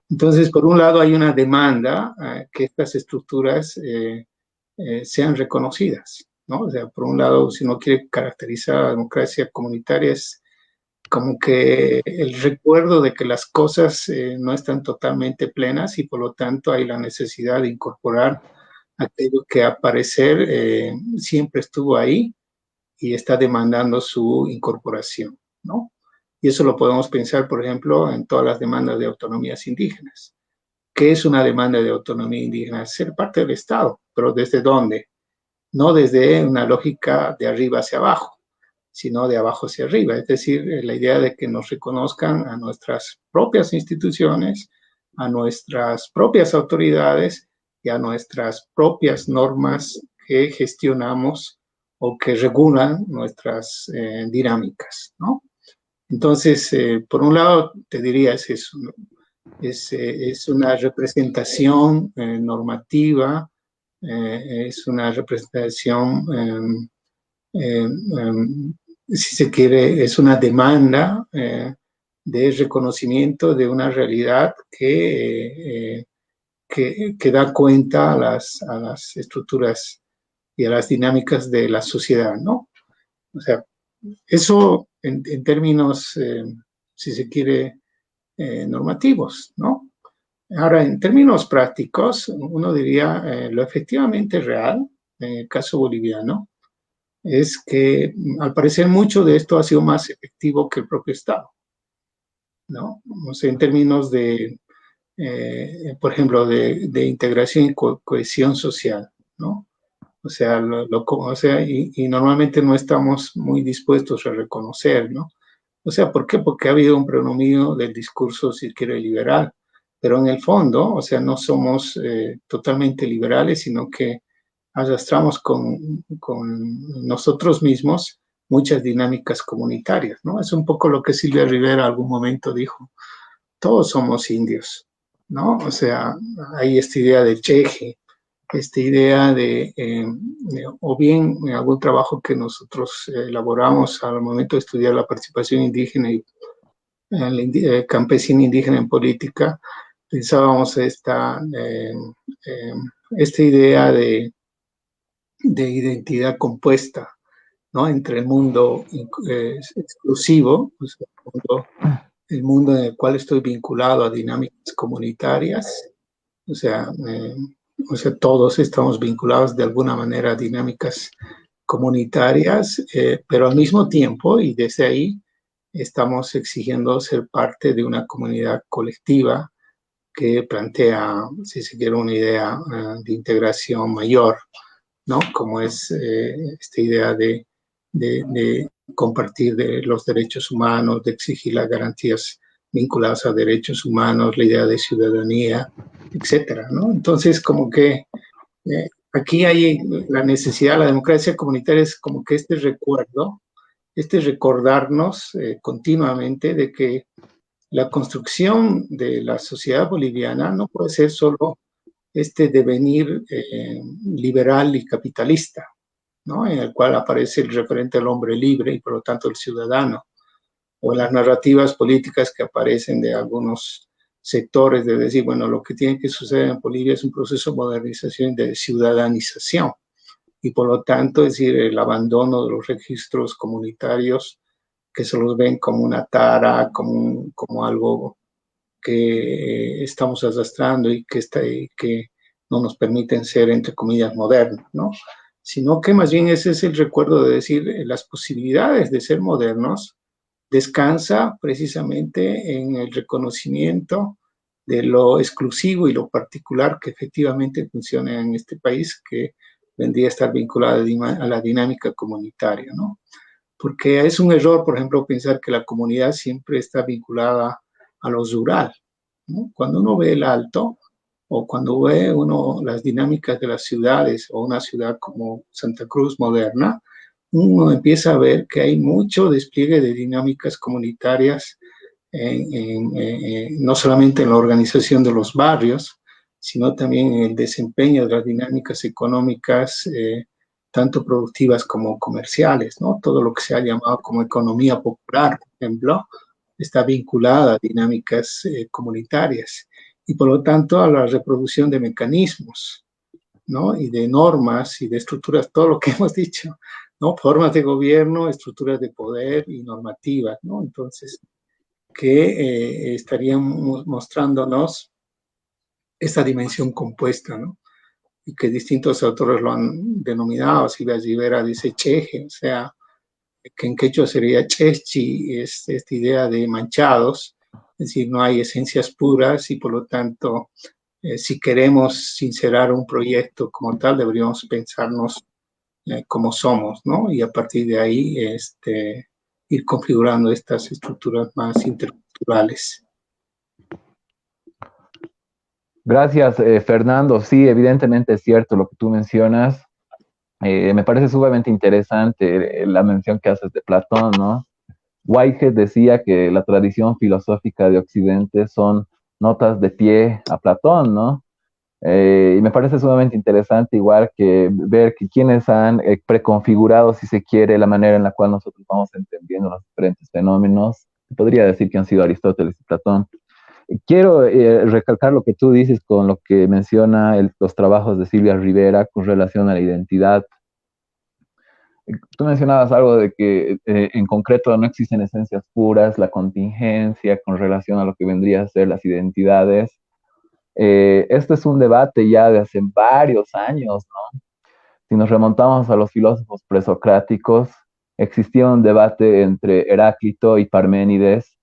Entonces, por un lado, hay una demanda que estas estructuras sean reconocidas, ¿no? O sea, por un lado, si uno quiere caracterizar a la democracia comunitaria, es como que el recuerdo de que las cosas no están totalmente plenas y por lo tanto hay la necesidad de incorporar aquello que a parecer siempre estuvo ahí y está demandando su incorporación, ¿no? Y eso lo podemos pensar, por ejemplo, en todas las demandas de autonomías indígenas. ¿Qué es una demanda de autonomía indígena? Ser parte del Estado, pero ¿desde dónde? No desde una lógica de arriba hacia abajo, sino de abajo hacia arriba. Es decir, la idea de que nos reconozcan a nuestras propias instituciones, a nuestras propias autoridades y a nuestras propias normas que gestionamos o que regulan nuestras dinámicas, ¿no? Entonces, por un lado, te diría es eso, ¿no? Es una representación normativa, es una representación, si se quiere, es una demanda de reconocimiento de una realidad que da cuenta a las estructuras y a las dinámicas de la sociedad, ¿no? O sea, eso en términos, si se quiere, normativos, ¿no? Ahora, en términos prácticos, uno diría lo efectivamente real, en el caso boliviano, es que al parecer mucho de esto ha sido más efectivo que el propio Estado, ¿no? O sea, en términos de, por ejemplo, de integración y cohesión social, ¿no? O sea, o sea y normalmente no estamos muy dispuestos a reconocer, ¿no? O sea, ¿por qué? Porque ha habido un predominio del discurso, si quiere, liberal. Pero en el fondo, o sea, no somos totalmente liberales, sino que arrastramos con nosotros mismos muchas dinámicas comunitarias, ¿no? Es un poco lo que Silvia Rivera algún momento dijo, todos somos indios, ¿no? O sea, hay esta idea del cheje, esta idea o bien en algún trabajo que nosotros elaboramos al momento de estudiar la participación indígena y campesina indígena en política, pensábamos esta idea de identidad compuesta, ¿no? Entre el mundo exclusivo, pues el mundo en el cual estoy vinculado a dinámicas comunitarias, o sea, todos estamos vinculados de alguna manera a dinámicas comunitarias, pero al mismo tiempo, y desde ahí, estamos exigiendo ser parte de una comunidad colectiva que plantea, si se quiere, una idea de integración mayor, ¿no? Como es esta idea de compartir de los derechos humanos, de exigir las garantías vinculadas a derechos humanos, la idea de ciudadanía, etcétera, ¿no? Entonces, como que aquí hay la necesidad, la democracia comunitaria es como que este recuerdo, este recordarnos continuamente de que la construcción de la sociedad boliviana no puede ser solo este devenir liberal y capitalista, ¿no? En el cual aparece el referente al hombre libre y por lo tanto el ciudadano, o en las narrativas políticas que aparecen de algunos sectores de decir, bueno, lo que tiene que suceder en Bolivia es un proceso de modernización y de ciudadanización, y por lo tanto, es decir, el abandono de los registros comunitarios que se los ven como una tara, como algo que estamos arrastrando y que no nos permiten ser, entre comillas, modernos, ¿no? sino que más bien ese es el recuerdo de decir las posibilidades de ser modernos descansa precisamente en el reconocimiento de lo exclusivo y lo particular que efectivamente funciona en este país, que vendría a estar vinculada a la dinámica comunitaria, ¿no? Porque es un error, por ejemplo, pensar que la comunidad siempre está vinculada a lo rural, ¿no? Cuando uno ve el Alto, o cuando ve uno las dinámicas de las ciudades, o una ciudad como Santa Cruz moderna, uno empieza a ver que hay mucho despliegue de dinámicas comunitarias, no solamente en la organización de los barrios, sino también en el desempeño de las dinámicas económicas, tanto productivas como comerciales, ¿no? Todo lo que se ha llamado como economía popular, por ejemplo, está vinculada a dinámicas comunitarias y por lo tanto a la reproducción de mecanismos, ¿no? Y de normas y de estructuras, todo lo que hemos dicho, ¿no? Formas de gobierno, estructuras de poder y normativas, ¿no? Entonces, que estarían mostrándonos esta dimensión compuesta, ¿no? Y que distintos autores lo han denominado. Silvia Rivera dice cheje, o sea, que en quechua sería chechi, es esta idea de manchados, es decir, no hay esencias puras y por lo tanto, si queremos sincerar un proyecto como tal, deberíamos pensarnos como somos, ¿no? Y a partir de ahí, ir configurando estas estructuras más interculturales. Gracias, Fernando. Sí, evidentemente es cierto lo que tú mencionas. Me parece sumamente interesante la mención que haces de Platón, ¿no? Whitehead decía que la tradición filosófica de Occidente son notas de pie a Platón, ¿no? Y me parece sumamente interesante igual que ver que quienes han preconfigurado, si se quiere, la manera en la cual nosotros vamos entendiendo los diferentes fenómenos. Podría decir que han sido Aristóteles y Platón. Quiero recalcar lo que tú dices con lo que menciona los trabajos de Silvia Rivera con relación a la identidad. Tú mencionabas algo de que en concreto no existen esencias puras, la contingencia con relación a lo que vendría a ser las identidades. Este es un debate ya de hace varios años, ¿no? Si nos remontamos a los filósofos presocráticos, existía un debate entre Heráclito y Parménides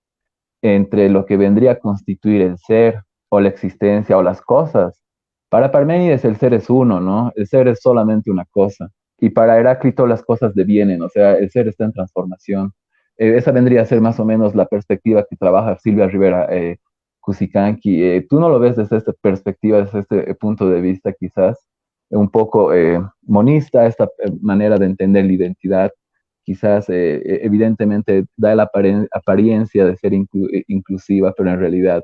entre lo que vendría a constituir el ser o la existencia o las cosas. Para Parménides el ser es uno, ¿no? El ser es solamente una cosa. Y para Heráclito las cosas devienen, o sea, el ser está en transformación. Esa vendría a ser más o menos la perspectiva que trabaja Silvia Rivera Cusicanqui. Tú no lo ves desde esta perspectiva, desde este punto de vista quizás un poco monista, esta manera de entender la identidad quizás evidentemente da la apariencia de ser inclusiva, pero en realidad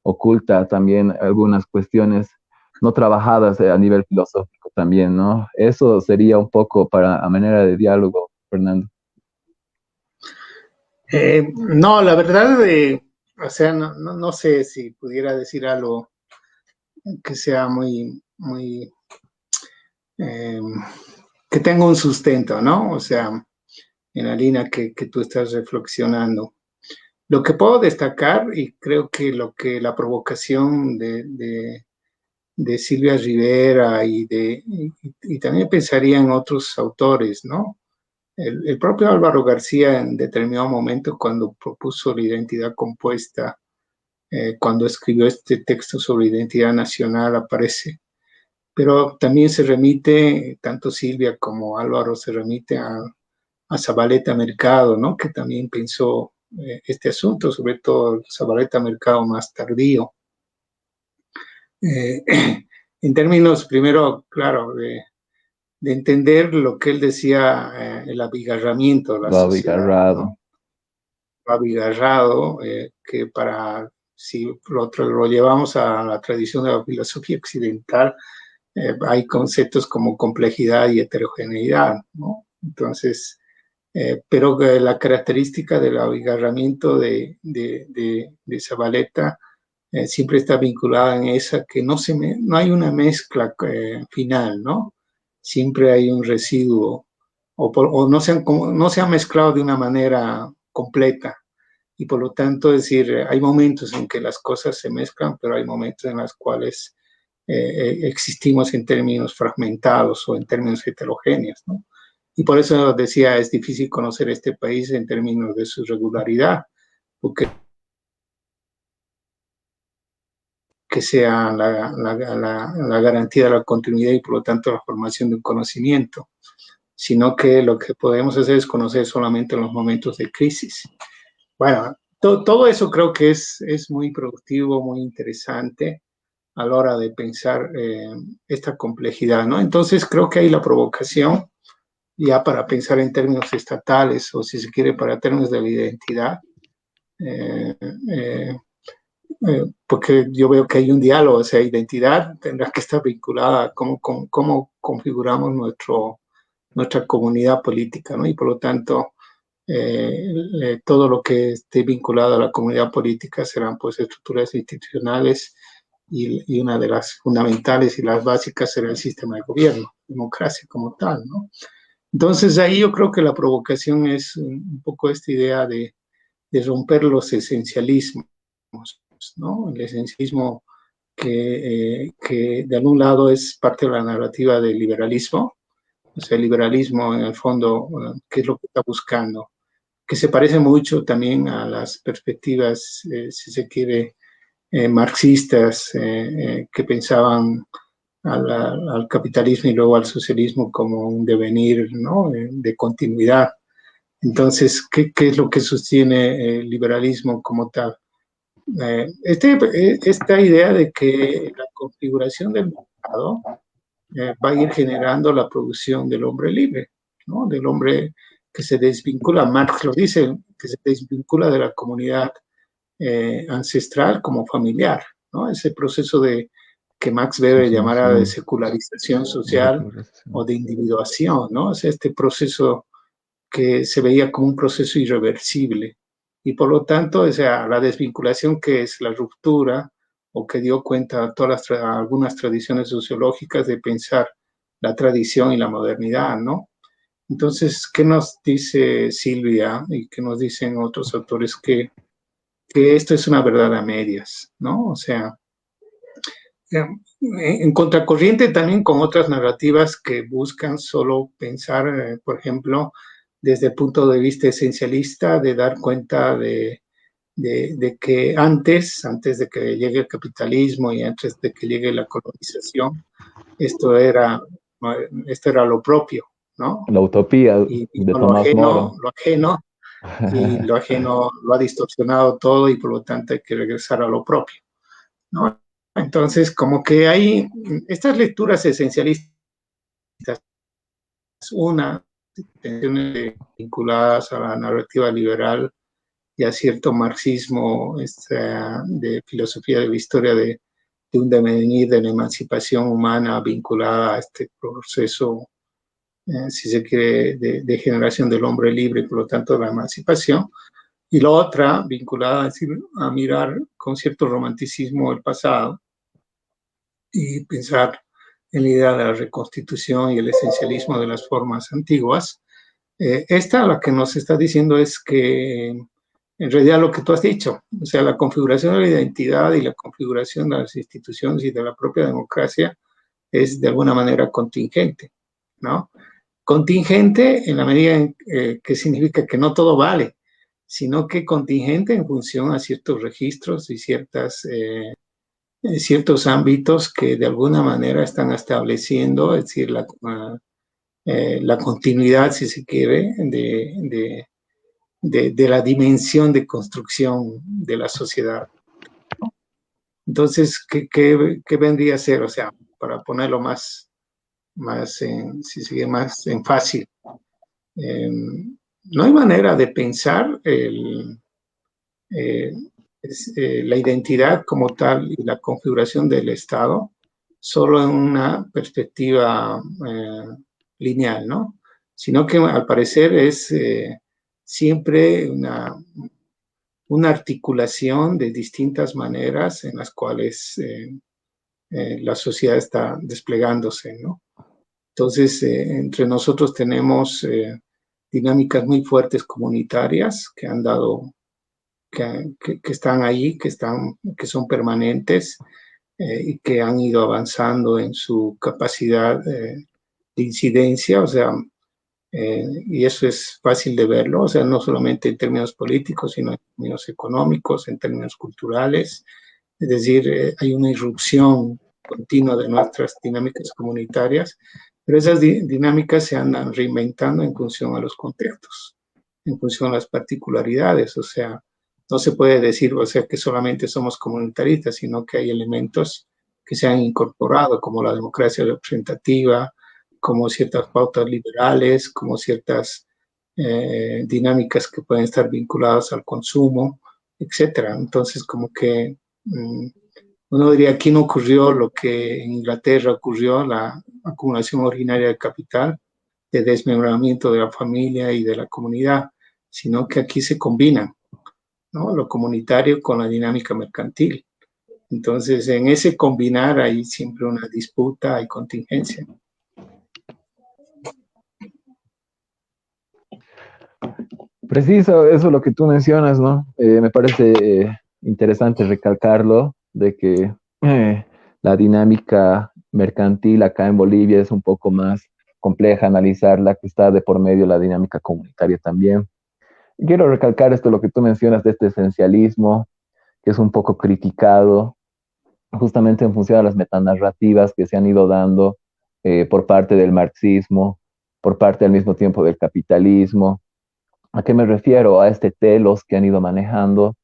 oculta también algunas cuestiones no trabajadas a nivel filosófico también, ¿no? Eso sería un poco para a manera de diálogo, Fernando. No, la verdad, o sea, no sé si pudiera decir algo que sea muy, eh, que tenga un sustento, ¿no? O sea, en la línea que tú estás reflexionando. Lo que puedo destacar, y creo que lo que la provocación de Silvia Rivera y también pensaría en otros autores, ¿no? El propio Álvaro García en determinado momento cuando propuso la identidad compuesta, cuando escribió este texto sobre identidad nacional aparece, pero también se remite, tanto Silvia como Álvaro se remite a Zabaleta Mercado, ¿no? Que también pensó este asunto, sobre todo Zabaleta Mercado más tardío. Eh, en términos, primero, claro, de entender lo que él decía, el abigarramiento de la Bobby sociedad, Garrado. ¿no? Abigarrado, que si lo llevamos a la tradición de la filosofía occidental, hay conceptos como complejidad y heterogeneidad, ¿no? Entonces, pero la característica del abigarramiento de Zabaleta siempre está vinculada en esa que no hay una mezcla final, ¿no? Siempre hay un residuo o no se han mezclado de una manera completa y por lo tanto, es decir, hay momentos en que las cosas se mezclan, pero hay momentos en los cuales existimos en términos fragmentados o en términos heterogéneos, ¿no? Y por eso decía, es difícil conocer este país en términos de su regularidad, porque que sea la garantía de la continuidad y por lo tanto la formación de un conocimiento, sino que lo que podemos hacer es conocer solamente en los momentos de crisis. Bueno, todo eso creo que es muy productivo, muy interesante a la hora de pensar esta complejidad, ¿no? Entonces creo que hay la provocación ya para pensar en términos estatales o si se quiere para términos de la identidad, eh, eh, porque yo veo que hay un diálogo, o sea, identidad tendrá que estar vinculada a cómo configuramos nuestra comunidad política, ¿no? Y por lo tanto, todo lo que esté vinculado a la comunidad política serán pues estructuras institucionales y una de las fundamentales y las básicas será el sistema de gobierno, democracia como tal, ¿no? Entonces ahí yo creo que la provocación es un poco esta idea de romper los esencialismos, ¿no? El esencialismo que de algún lado es parte de la narrativa del liberalismo, o sea, el liberalismo en el fondo, ¿qué es lo que está buscando? Que se parece mucho también a las perspectivas, si se quiere, marxistas que pensaban al capitalismo y luego al socialismo como un devenir, ¿no? De continuidad. Entonces, ¿qué es lo que sostiene el liberalismo como tal? Esta idea de que la configuración del mercado va a ir generando la producción del hombre libre, ¿no? Del hombre que se desvincula, Marx lo dice, que se desvincula de la comunidad ancestral como familiar, ¿no? Ese proceso de que Max Weber llamara de secularización social o de individuación, ¿no? Es este proceso que se veía como un proceso irreversible. Y por lo tanto, o sea, la desvinculación que es la ruptura o que dio cuenta a algunas tradiciones sociológicas de pensar la tradición y la modernidad, ¿no? Entonces, ¿qué nos dice Silvia y qué nos dicen otros autores? Que esto es una verdad a medias, ¿no? O sea, en contracorriente también con otras narrativas que buscan solo pensar, por ejemplo, desde el punto de vista esencialista, de dar cuenta de que antes de que llegue el capitalismo y antes de que llegue la colonización, esto era, esto era lo propio, ¿no? La utopía Y de no Tomás Moro. y lo ajeno lo ha distorsionado todo y por lo tanto hay que regresar a lo propio, ¿no? Entonces, como que hay estas lecturas esencialistas, una, vinculadas a la narrativa liberal y a cierto marxismo de filosofía de la historia de un devenir de la emancipación humana vinculada a este proceso, si se quiere, de generación del hombre libre y por lo tanto de la emancipación. Y la otra, vinculada a mirar con cierto romanticismo el pasado y pensar en la idea de la reconstitución y el esencialismo de las formas antiguas. Esta lo que nos está diciendo es que en realidad lo que tú has dicho, o sea, la configuración de la identidad y la configuración de las instituciones y de la propia democracia es de alguna manera contingente, ¿no? Contingente en la medida en que significa que no todo vale, sino que contingente en función a ciertos registros y ciertos ámbitos que de alguna manera están estableciendo, es decir, la continuidad, si se quiere, de la dimensión de construcción de la sociedad. Entonces, ¿qué vendría a ser? O sea, para ponerlo si sigue más en fácil, eh, no hay manera de pensar eh, la identidad como tal y la configuración del Estado solo en una perspectiva lineal, ¿no? Sino que al parecer es siempre una articulación de distintas maneras en las cuales la sociedad está desplegándose, ¿no? Entonces, entre nosotros tenemos dinámicas muy fuertes comunitarias que han dado, que están ahí, que son permanentes, y que han ido avanzando en su capacidad de incidencia, o sea, y eso es fácil de verlo, o sea, no solamente en términos políticos, sino en términos económicos, en términos culturales, es decir, hay una irrupción continua de nuestras dinámicas comunitarias, pero esas dinámicas se andan reinventando en función a los contextos, en función a las particularidades, o sea, no se puede decir, o sea, que solamente somos comunitaristas, sino que hay elementos que se han incorporado, como la democracia representativa, como ciertas pautas liberales, como ciertas dinámicas que pueden estar vinculadas al consumo, etcétera. Entonces, como que uno diría, aquí no ocurrió lo que en Inglaterra ocurrió, la acumulación ordinaria de capital, de desmembramiento de la familia y de la comunidad, sino que aquí se combina, ¿no?, lo comunitario con la dinámica mercantil. Entonces, en ese combinar hay siempre una disputa, hay contingencia. Preciso, eso es lo que tú mencionas, ¿no? Me parece interesante recalcarlo, de que la dinámica mercantil acá en Bolivia es un poco más compleja analizarla, que está de por medio la dinámica comunitaria también. Y quiero recalcar esto, lo que tú mencionas de este esencialismo, que es un poco criticado justamente en función a las metanarrativas que se han ido dando por parte del marxismo, por parte al mismo tiempo del capitalismo. ¿A qué me refiero? A este telos que han ido manejando,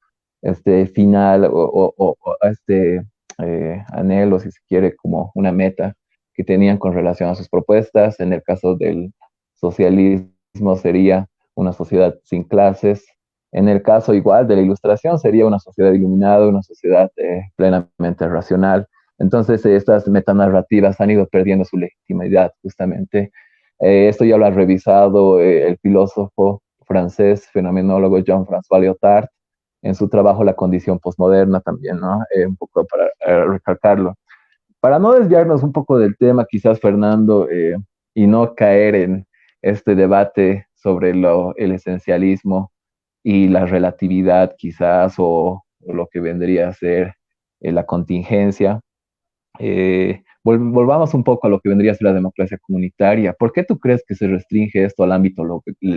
este final o a este anhelo, si se quiere, como una meta que tenían con relación a sus propuestas. En el caso del socialismo sería una sociedad sin clases. En el caso igual de la ilustración sería una sociedad iluminada, una sociedad plenamente racional. Entonces estas metanarrativas han ido perdiendo su legitimidad justamente. Esto ya lo ha revisado el filósofo francés, fenomenólogo Jean-François Lyotard, en su trabajo La condición postmoderna también, ¿no? Un poco para recalcarlo. Para no desviarnos un poco del tema, quizás, Fernando, y no caer en este debate sobre el esencialismo y la relatividad, quizás, o lo que vendría a ser la contingencia, volvamos un poco a lo que vendría a ser la democracia comunitaria. ¿Por qué tú crees que se restringe esto al ámbito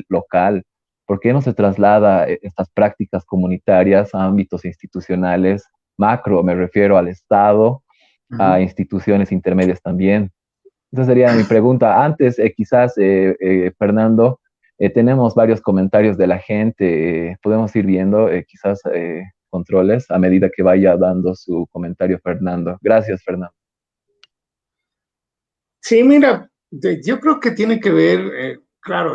local? ¿Por qué no se traslada estas prácticas comunitarias a ámbitos institucionales macro? Me refiero al Estado, a instituciones intermedias también. Esa sería mi pregunta. Antes, quizás, Fernando, tenemos varios comentarios de la gente. Podemos ir viendo quizás controles a medida que vaya dando su comentario Fernando. Gracias, Fernando. Sí, mira, yo creo que tiene que ver, claro,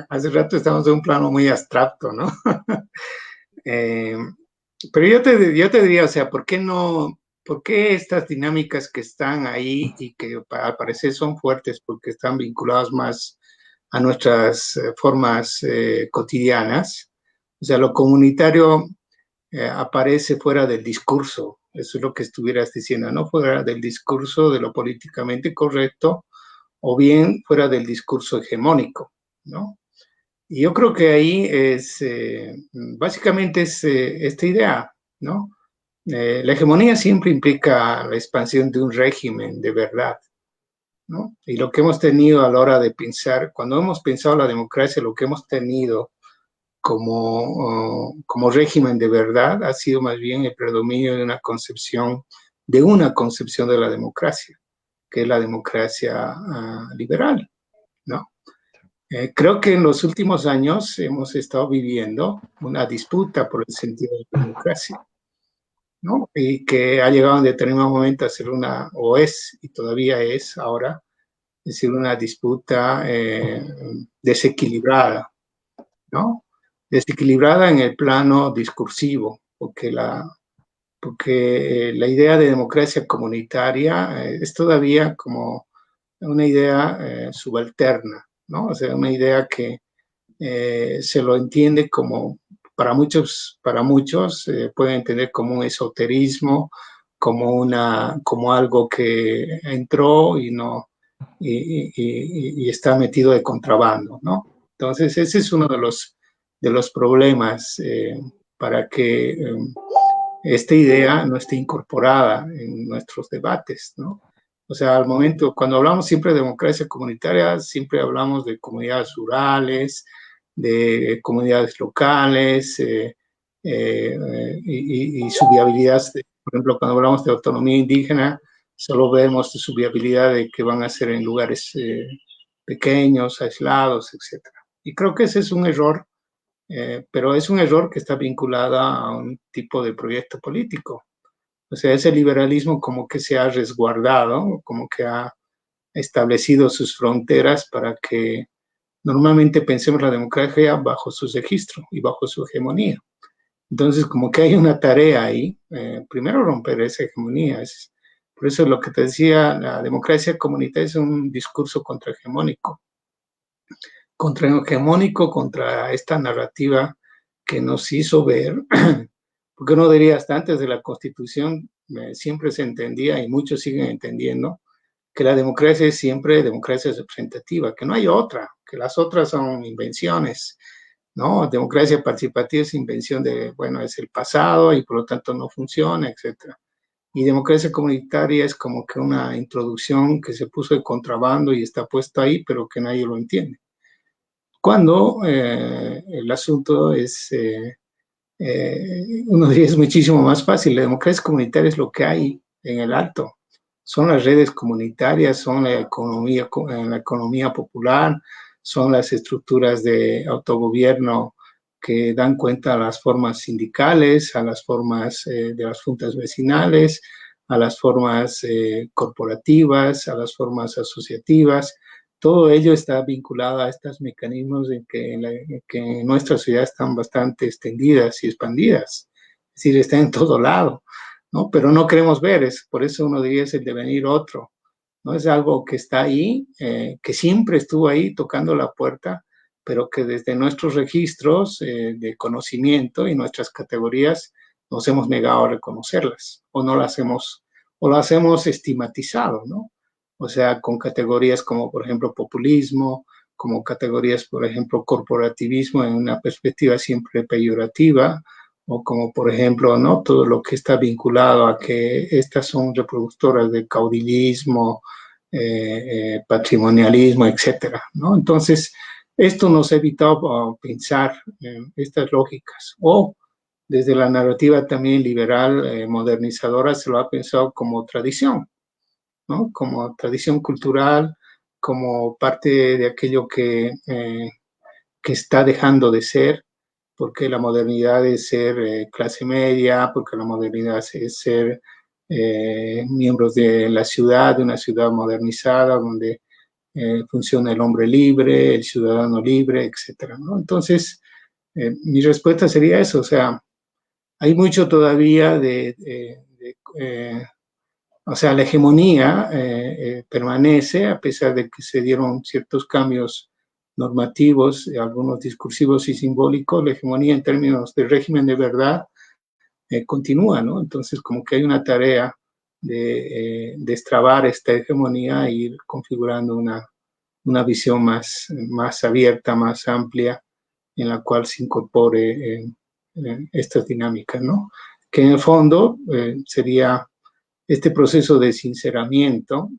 hace rato estamos en un plano muy abstracto, ¿no? Pero yo te diría, o sea, ¿por qué no, por qué estas dinámicas que están ahí y que al parecer son fuertes porque están vinculadas más a nuestras formas cotidianas? O sea, lo comunitario aparece fuera del discurso, eso es lo que estuvieras diciendo, ¿no? Fuera del discurso de lo políticamente correcto o bien fuera del discurso hegemónico, ¿no? Y yo creo que ahí es, básicamente es esta idea, ¿no? La hegemonía siempre implica la expansión de un régimen de verdad, ¿no? Y lo que hemos tenido a la hora de pensar, cuando hemos pensado la democracia, lo que hemos tenido como régimen de verdad ha sido más bien el predominio de una concepción de la democracia, que es la democracia liberal, ¿no? Creo que en los últimos años hemos estado viviendo una disputa por el sentido de la democracia, ¿no? Y que ha llegado en determinado momento a ser o es, y todavía es ahora, es decir, una disputa desequilibrada, ¿no? Desequilibrada en el plano discursivo, porque la idea de democracia comunitaria es todavía como una idea subalterna, ¿no? O sea, una idea que se lo entiende como, para muchos pueden entender como un esoterismo, como algo que entró y no, y está metido de contrabando, ¿no? Entonces, ese es uno de los problemas para que esta idea no esté incorporada en nuestros debates, ¿no? O sea, al momento, cuando hablamos siempre de democracia comunitaria, siempre hablamos de comunidades rurales, de comunidades locales y su viabilidad. Por ejemplo, cuando hablamos de autonomía indígena, solo vemos su viabilidad de que van a ser en lugares pequeños, aislados, etc. Y creo que ese es un error, pero es un error que está vinculado a un tipo de proyecto político. O sea, ese liberalismo como que se ha resguardado, como que ha establecido sus fronteras para que normalmente pensemos la democracia bajo su registro y bajo su hegemonía. Entonces, como que hay una tarea ahí, primero romper esa hegemonía. Por eso lo que te decía, la democracia comunitaria es un discurso contrahegemónico, contra esta narrativa que nos hizo ver, porque uno diría hasta antes de la Constitución siempre se entendía y muchos siguen entendiendo que la democracia es siempre democracia representativa, que no hay otra, que las otras son invenciones, ¿no? Democracia participativa es invención de, bueno, es el pasado y por lo tanto no funciona, etcétera. Y democracia comunitaria es como que una introducción que se puso de contrabando y está puesto ahí, pero que nadie lo entiende. Cuando el asunto es, uno diría, es muchísimo más fácil. La democracia comunitaria es lo que hay en el alto. Son las redes comunitarias, son la economía popular, son las estructuras de autogobierno que dan cuenta a las formas sindicales, a las formas de las juntas vecinales, a las formas corporativas, a las formas asociativas. Todo ello está vinculado a estos mecanismos que en nuestra sociedad están bastante extendidas y expandidas. Es decir, están en todo lado, ¿no? Pero no queremos ver, por eso uno diría es el devenir otro, ¿no? Es algo que está ahí, que siempre estuvo ahí tocando la puerta, pero que desde nuestros registros de conocimiento y nuestras categorías nos hemos negado a reconocerlas, o las hemos estigmatizado, ¿no? O sea, con categorías como, por ejemplo, populismo, como categorías, por ejemplo, corporativismo en una perspectiva siempre peyorativa, o como, por ejemplo, ¿no? Todo lo que está vinculado a que estas son reproductoras de caudillismo, patrimonialismo, etcétera, ¿no? Entonces, esto nos ha evitado pensar en estas lógicas. O desde la narrativa también liberal, modernizadora, se lo ha pensado como tradición, ¿no? Como tradición cultural, como parte de aquello que está dejando de ser, porque la modernidad es ser clase media, porque la modernidad es ser miembros de la ciudad, de una ciudad modernizada, donde funciona el hombre libre, el ciudadano libre, etcétera, ¿no? Entonces, mi respuesta sería eso, o sea, hay mucho todavía o sea, la hegemonía permanece a pesar de que se dieron ciertos cambios normativos, algunos discursivos y simbólicos, la hegemonía en términos de régimen de verdad continúa, ¿no? Entonces, como que hay una tarea de destrabar esta hegemonía e ir configurando una visión más abierta, más amplia, en la cual se incorpore estas dinámicas, ¿no? Que en el fondo sería este proceso de sinceramiento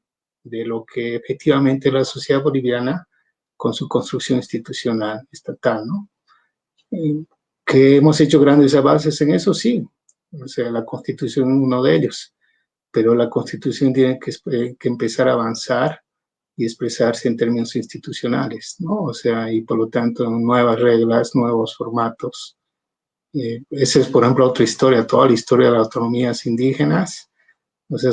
de lo que efectivamente es la sociedad boliviana con su construcción institucional estatal, ¿no? Que hemos hecho grandes avances en eso, sí. O sea, la Constitución es uno de ellos, pero la Constitución tiene que empezar a avanzar y expresarse en términos institucionales, ¿no? O sea, y por lo tanto, nuevas reglas, nuevos formatos. Esa es, por ejemplo, otra historia, toda la historia de las autonomías indígenas. O sea,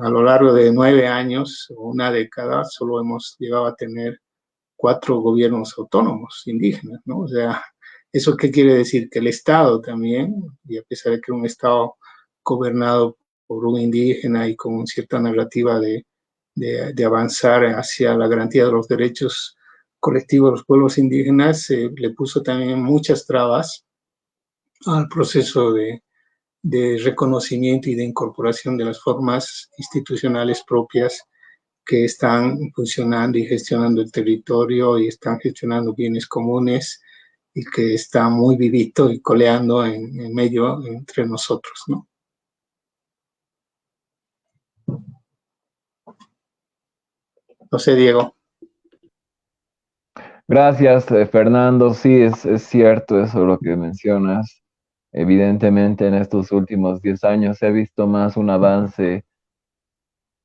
a lo largo de 9 años o una década, solo hemos llegado a tener 4 gobiernos autónomos indígenas, ¿no? O sea, ¿eso qué quiere decir? Que el Estado también, y a pesar de que era un Estado gobernado por un indígena y con cierta narrativa de avanzar hacia la garantía de los derechos colectivos de los pueblos indígenas, le puso también muchas trabas al proceso de reconocimiento y de incorporación de las formas institucionales propias que están funcionando y gestionando el territorio y están gestionando bienes comunes y que está muy vivito y coleando en medio entre nosotros, ¿no? No sé, Diego. Gracias, Fernando. Sí, es cierto eso lo que mencionas. Evidentemente, en estos últimos 10 años se ha visto más un avance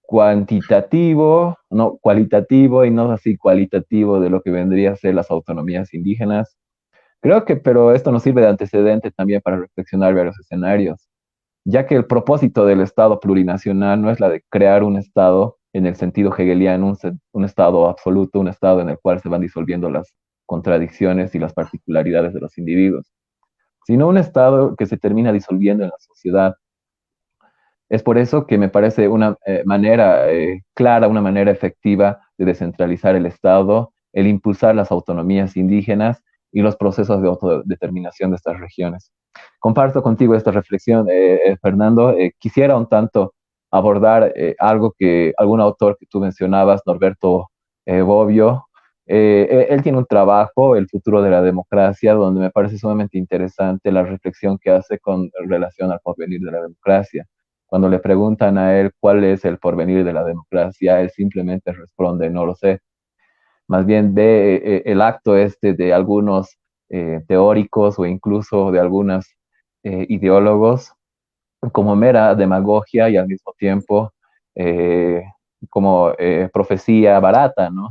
cuantitativo, no cualitativo y no así cualitativo de lo que vendría a ser las autonomías indígenas. Creo que, pero esto nos sirve de antecedente también para reflexionar varios escenarios, ya que el propósito del Estado plurinacional no es la de crear un Estado en el sentido hegeliano, un Estado absoluto, un Estado en el cual se van disolviendo las contradicciones y las particularidades de los individuos, sino un Estado que se termina disolviendo en la sociedad. Es por eso que me parece una manera clara, una manera efectiva de descentralizar el Estado, el impulsar las autonomías indígenas y los procesos de autodeterminación de estas regiones. Comparto contigo esta reflexión, Fernando. Quisiera un tanto abordar algo que algún autor que tú mencionabas, Norberto Bobbio. Él tiene un trabajo, El futuro de la democracia, donde me parece sumamente interesante la reflexión que hace con relación al porvenir de la democracia. Cuando le preguntan a él cuál es el porvenir de la democracia, él simplemente responde, no lo sé. Más bien ve el acto este de algunos teóricos o incluso de algunos ideólogos como mera demagogia y al mismo tiempo eh, como profecía barata, ¿no?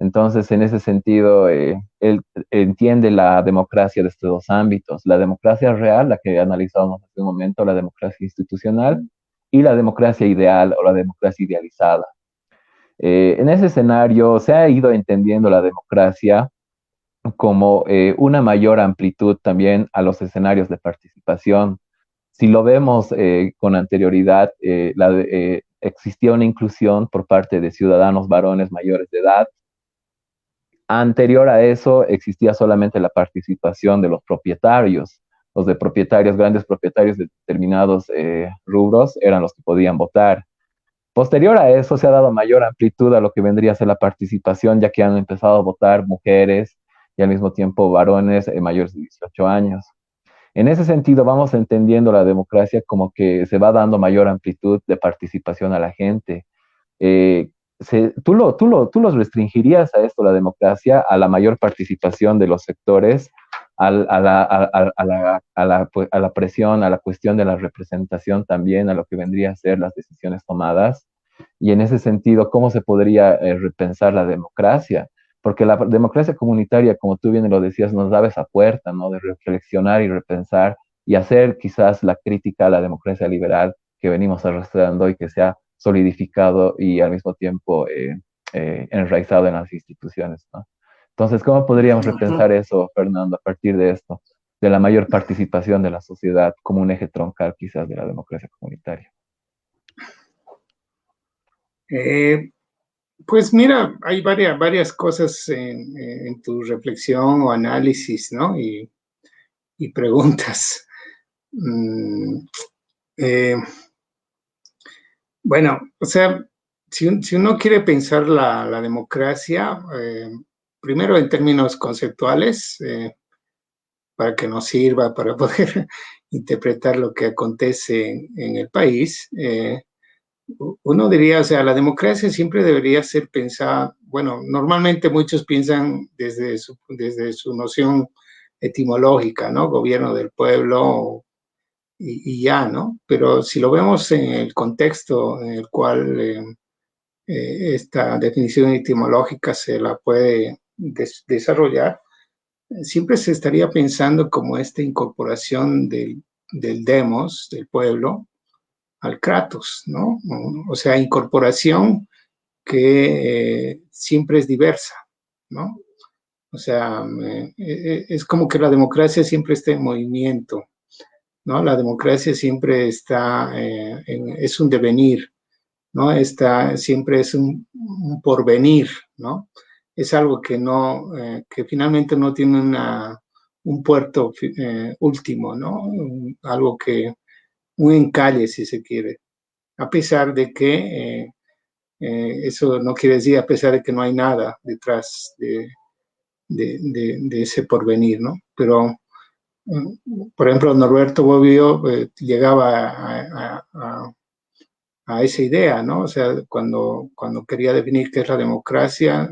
Entonces, en ese sentido, él entiende la democracia de estos dos ámbitos, la democracia real, la que analizábamos hace un momento, la democracia institucional, y la democracia ideal o la democracia idealizada. En ese escenario se ha ido entendiendo la democracia como una mayor amplitud también a los escenarios de participación. Si lo vemos con anterioridad, existía una inclusión por parte de ciudadanos varones mayores de edad. Anterior a eso existía solamente la participación de los propietarios. Los de propietarios, grandes propietarios de determinados rubros, eran los que podían votar. Posterior a eso se ha dado mayor amplitud a lo que vendría a ser la participación, ya que han empezado a votar mujeres y al mismo tiempo varones mayores de 18 años. En ese sentido, vamos entendiendo la democracia como que se va dando mayor amplitud de participación a la gente. Eh, tú los restringirías a esto, la democracia, a la mayor participación de los sectores, a la presión, a la cuestión de la representación también, a lo que vendría a ser las decisiones tomadas. Y en ese sentido, ¿cómo se podría repensar la democracia? Porque la democracia comunitaria, como tú bien lo decías, nos daba esa puerta, ¿no? De reflexionar y repensar y hacer quizás la crítica a la democracia liberal que venimos arrastrando y que se ha solidificado y al mismo tiempo enraizado en las instituciones, ¿no? Entonces, ¿cómo podríamos repensar eso, Fernando, a partir de esto, de la mayor participación de la sociedad como un eje troncal quizás de la democracia comunitaria? Pues mira, hay varias cosas en tu reflexión o análisis, ¿no? Y preguntas. Mm, eh, bueno, o sea, si uno quiere pensar la democracia, primero en términos conceptuales, para que nos sirva para poder interpretar lo que acontece en el país, uno diría, o sea, la democracia siempre debería ser pensada, bueno, normalmente muchos piensan desde su noción etimológica, ¿no? Gobierno del pueblo y ya, ¿no? Pero si lo vemos en el contexto en el cual esta definición etimológica se la puede desarrollar, siempre se estaría pensando como esta incorporación del demos, del pueblo, al Kratos, ¿no? O sea, incorporación que siempre es diversa, ¿no? O sea, es como que la democracia siempre está en movimiento, ¿no? La democracia siempre está, es un devenir, ¿no? Está, siempre es un porvenir, ¿no? Es algo que no, que finalmente no tiene un puerto último, ¿no? Algo que, un encalle, si se quiere, a pesar de que eso no quiere decir a pesar de que no hay nada detrás de ese porvenir, ¿no? Pero, por ejemplo, Norberto Bobbio llegaba a esa idea, ¿no? O sea, cuando quería definir qué es la democracia,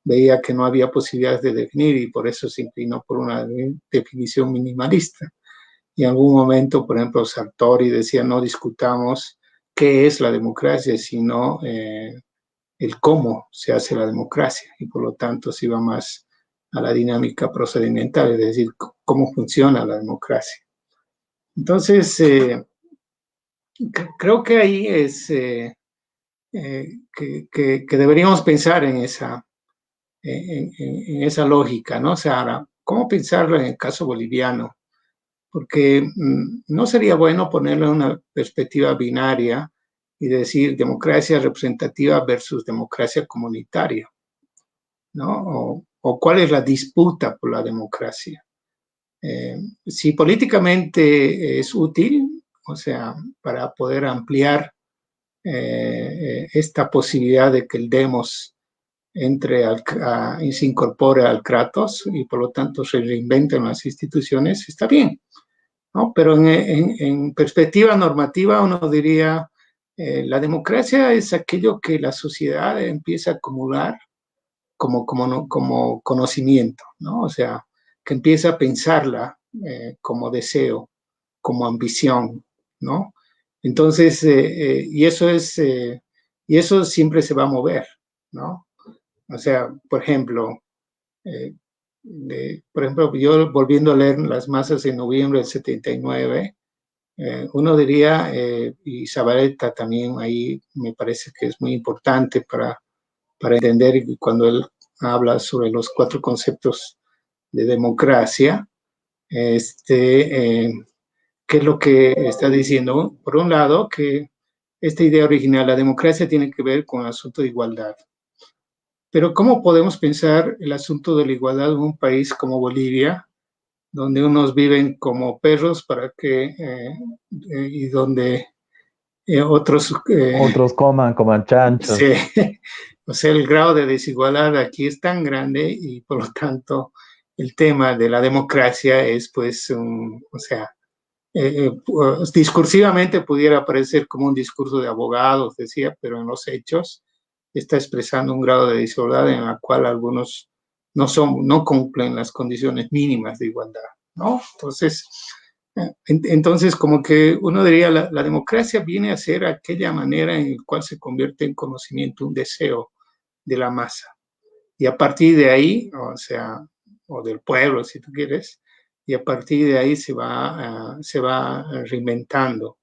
veía que no había posibilidades de definir y por eso se inclinó por una definición minimalista. Y en algún momento, por ejemplo, Sartori decía, no discutamos qué es la democracia, sino el cómo se hace la democracia. Y por lo tanto se iba más a la dinámica procedimental, es decir, cómo funciona la democracia. Entonces, creo que ahí es que deberíamos pensar en esa lógica, ¿no? O sea, ahora, ¿cómo pensarlo en el caso boliviano? Porque no sería bueno ponerlo en una perspectiva binaria y decir democracia representativa versus democracia comunitaria, ¿no? O cuál es la disputa por la democracia. Si políticamente es útil, o sea, para poder ampliar esta posibilidad de que el demos y se incorpore al Kratos y por lo tanto se reinventen las instituciones, está bien, ¿no? Pero en perspectiva normativa uno diría, la democracia es aquello que la sociedad empieza a acumular como conocimiento, ¿no? O sea, que empieza a pensarla como deseo, como ambición, ¿no? Entonces, y eso siempre se va a mover, ¿no? O sea, eh, por ejemplo, yo volviendo a leer Las masas en noviembre del 79, uno diría, y Zabaleta también ahí me parece que es muy importante para entender cuando él habla sobre los 4 conceptos de democracia, ¿qué es lo que está diciendo? Por un lado, que esta idea original, la democracia tiene que ver con el asunto de igualdad. Pero ¿cómo podemos pensar el asunto de la igualdad en un país como Bolivia, donde unos viven como perros y donde otros Otros coman chanchos. o sea, el grado de desigualdad aquí es tan grande y por lo tanto el tema de la democracia es pues, o sea, discursivamente pudiera parecer como un discurso de abogados, decía, pero en los hechos está expresando un grado de desigualdad en la cual algunos no cumplen las condiciones mínimas de igualdad, ¿no? Entonces, como que uno diría, la democracia viene a ser aquella manera en la cual se convierte en conocimiento, un deseo de la masa. Y a partir de ahí, o sea, o del pueblo, si tú quieres, y a partir de ahí se va reinventando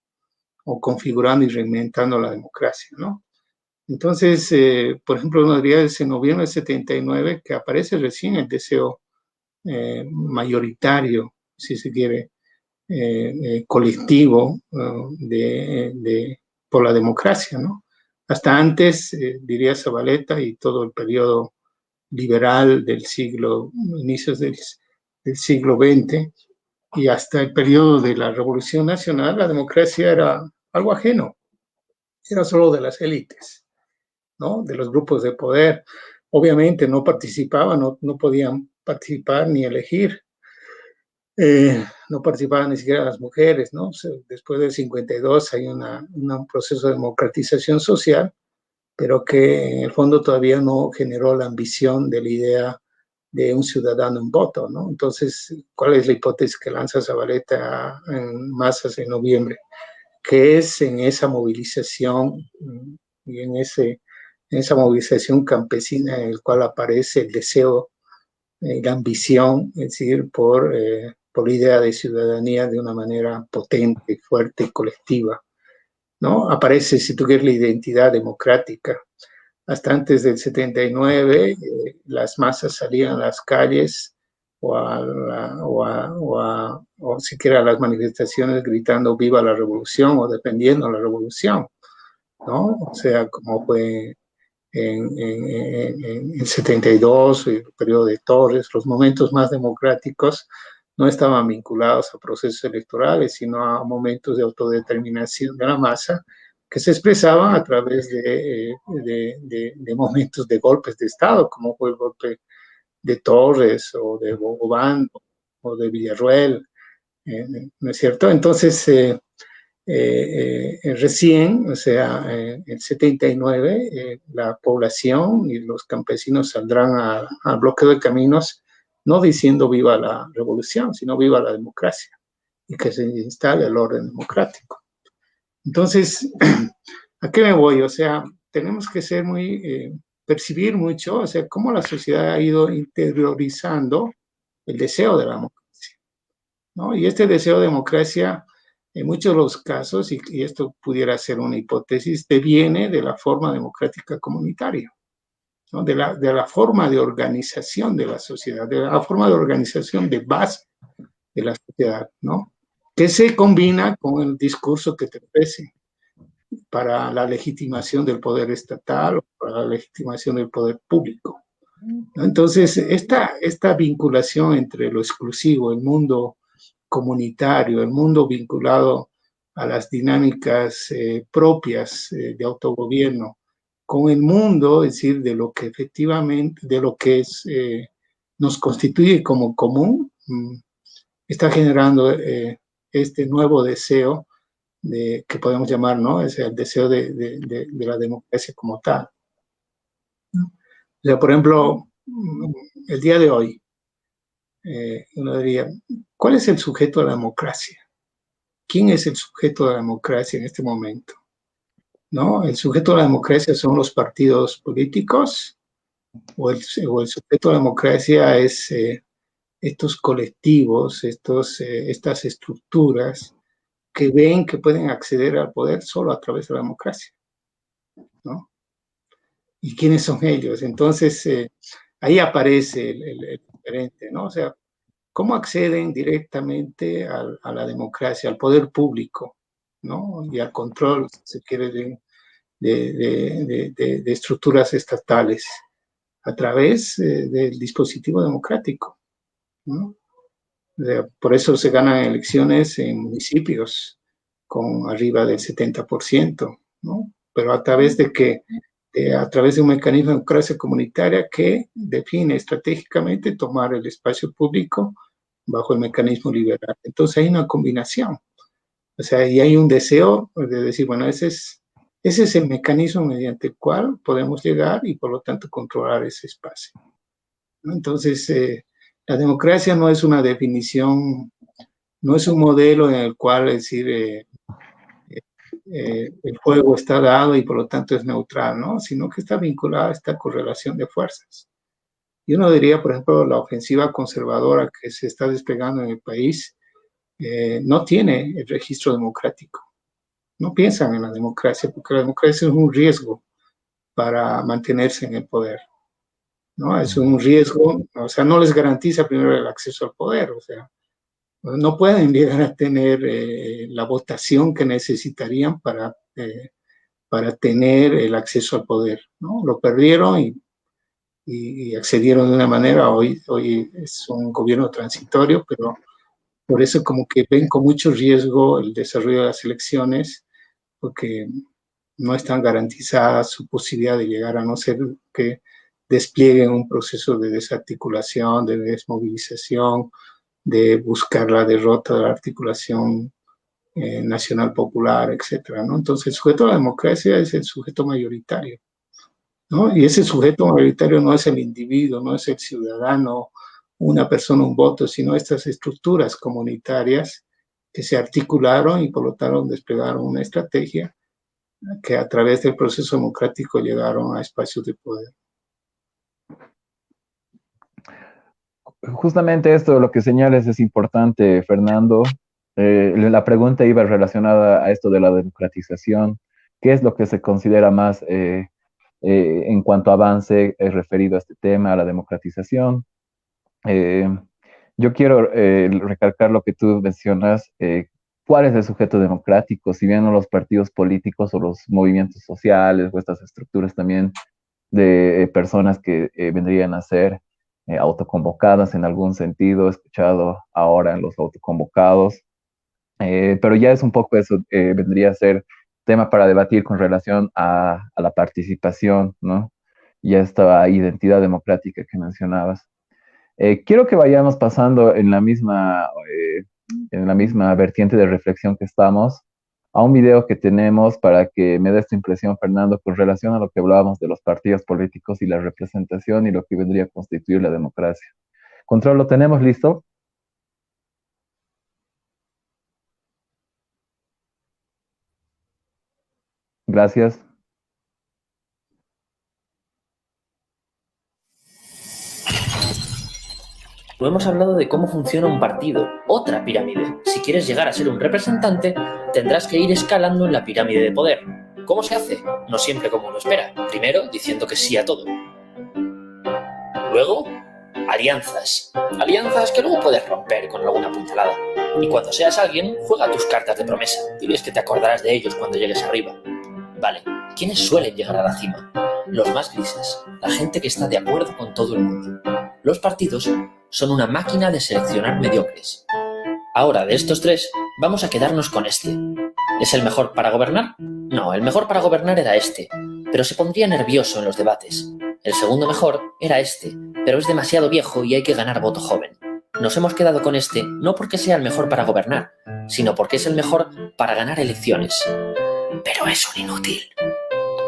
o configurando y reinventando la democracia, ¿no? Entonces, por ejemplo, uno diría desde noviembre del 79 que aparece recién el deseo mayoritario, si se quiere, colectivo por la democracia, ¿no? Hasta antes, diría Zabaleta, y todo el periodo liberal inicios del siglo XX, y hasta el periodo de la Revolución Nacional, la democracia era algo ajeno, era solo de las élites, ¿no? De los grupos de poder. Obviamente no participaban, no podían participar ni elegir. No participaban ni siquiera las mujeres, ¿no? O sea, después del 52 hay un proceso de democratización social, pero que en el fondo todavía no generó la ambición de la idea de un ciudadano en voto, ¿no? Entonces, ¿cuál es la hipótesis que lanza Zabaleta en masas en noviembre? Que es en esa movilización y en esa movilización campesina en el cual aparece el deseo la ambición, es decir, por la idea de ciudadanía de una manera potente, fuerte y colectiva, ¿no? Aparece, si tú quieres, la identidad democrática. Hasta antes del 79, las masas salían a las calles o siquiera a las manifestaciones gritando viva la revolución o defendiendo la revolución, ¿no? O sea, como fue en el 72, el periodo de Torres, los momentos más democráticos no estaban vinculados a procesos electorales, sino a momentos de autodeterminación de la masa que se expresaban a través de momentos de golpes de Estado, como fue el golpe de Torres o de Bogobán o de Villarruel, ¿no es cierto? Entonces, recién, o sea, en 79, la población y los campesinos saldrán al bloqueo de caminos, no diciendo viva la revolución, sino viva la democracia y que se instale el orden democrático. Entonces, ¿a qué me voy? O sea, tenemos que ser percibir mucho, o sea, cómo la sociedad ha ido interiorizando el deseo de la democracia, ¿no? Y este deseo de democracia, en muchos de los casos, y esto pudiera ser una hipótesis, deviene de la forma democrática comunitaria, ¿no? De la forma de organización de la sociedad, de la forma de organización de base de la sociedad, ¿no? Que se combina con el discurso que te ofrece para la legitimación del poder estatal o para la legitimación del poder público, ¿no? Entonces, esta vinculación entre lo exclusivo, el mundo comunitario, el mundo vinculado a las dinámicas propias de autogobierno, con el mundo, es decir, de lo que efectivamente, de lo que nos constituye como común, está generando este nuevo deseo que podemos llamar, ¿no? Es el deseo de la democracia como tal. ¿No? O sea, por ejemplo, el día de hoy, uno diría, ¿cuál es el sujeto de la democracia? ¿Quién es el sujeto de la democracia en este momento? ¿No? ¿El sujeto de la democracia son los partidos políticos? ¿O el sujeto de la democracia es estos colectivos, estas estructuras que ven que pueden acceder al poder solo a través de la democracia, ¿no? ¿Y quiénes son ellos? Entonces, ahí aparece el diferente, ¿no? O sea, ¿cómo acceden directamente a la democracia, al poder público, ¿no? Y al control, si se quiere, de estructuras estatales a través del dispositivo democrático, ¿no? Por eso se ganan elecciones en municipios con arriba del 70%, ¿no? Pero a través de que, a través de un mecanismo de democracia comunitaria que define estratégicamente tomar el espacio público bajo el mecanismo liberal. Entonces hay una combinación, o sea, y hay un deseo de decir, bueno, ese es el mecanismo mediante el cual podemos llegar y por lo tanto controlar ese espacio, ¿no? Entonces, la democracia no es una definición, no es un modelo en el cual decir el juego está dado y por lo tanto es neutral, ¿no? Sino que está vinculada a esta correlación de fuerzas. Y uno diría, por ejemplo, la ofensiva conservadora que se está desplegando en el país no tiene el registro democrático. No piensan en la democracia porque la democracia es un riesgo para mantenerse en el poder, ¿no? Es un riesgo, o sea, no les garantiza primero el acceso al poder, o sea, no pueden llegar a tener la votación que necesitarían para tener el acceso al poder, ¿no? Lo perdieron y accedieron de una manera, hoy es un gobierno transitorio, pero por eso como que ven con mucho riesgo el desarrollo de las elecciones, porque no están garantizadas su posibilidad de llegar a no ser que desplieguen un proceso de desarticulación, de desmovilización, de buscar la derrota de la articulación nacional popular, etcétera, ¿no? Entonces, el sujeto de la democracia es el sujeto mayoritario, ¿no? Y ese sujeto mayoritario no es el individuo, no es el ciudadano, una persona, un voto, sino estas estructuras comunitarias que se articularon y por lo tanto desplegaron una estrategia que a través del proceso democrático llegaron a espacios de poder. Justamente esto de lo que señales es importante, Fernando. La pregunta iba relacionada a esto de la democratización. ¿Qué es lo que se considera más en cuanto a avance referido a este tema, a la democratización? Eh, yo quiero recalcar lo que tú mencionas. ¿Cuál es el sujeto democrático? Si bien no los partidos políticos o los movimientos sociales o estas estructuras también de personas que vendrían a ser autoconvocadas en algún sentido, he escuchado ahora en los autoconvocados, pero ya es un poco eso, vendría a ser tema para debatir con relación a la participación, ¿no? Y a esta identidad democrática que mencionabas. Quiero que vayamos pasando en la misma vertiente de reflexión que estamos a un video que tenemos para que me des tu impresión, Fernando, con relación a lo que hablábamos de los partidos políticos y la representación y lo que vendría a constituir la democracia. Control, ¿lo tenemos listo? Gracias. No hemos hablado de cómo funciona un partido, otra pirámide. Si quieres llegar a ser un representante, tendrás que ir escalando en la pirámide de poder. ¿Cómo se hace? No siempre como uno espera. Primero, diciendo que sí a todo. Luego, alianzas. Alianzas que luego puedes romper con alguna puntalada. Y cuando seas alguien, juega tus cartas de promesa. Diles que te acordarás de ellos cuando llegues arriba. Vale, ¿quiénes suelen llegar a la cima? Los más grises, la gente que está de acuerdo con todo el mundo. Los partidos son una máquina de seleccionar mediocres. Ahora, de estos tres, vamos a quedarnos con este. ¿Es el mejor para gobernar? No, el mejor para gobernar era este, pero se pondría nervioso en los debates. El segundo mejor era este, pero es demasiado viejo y hay que ganar voto joven. Nos hemos quedado con este no porque sea el mejor para gobernar, sino porque es el mejor para ganar elecciones. Pero es un inútil.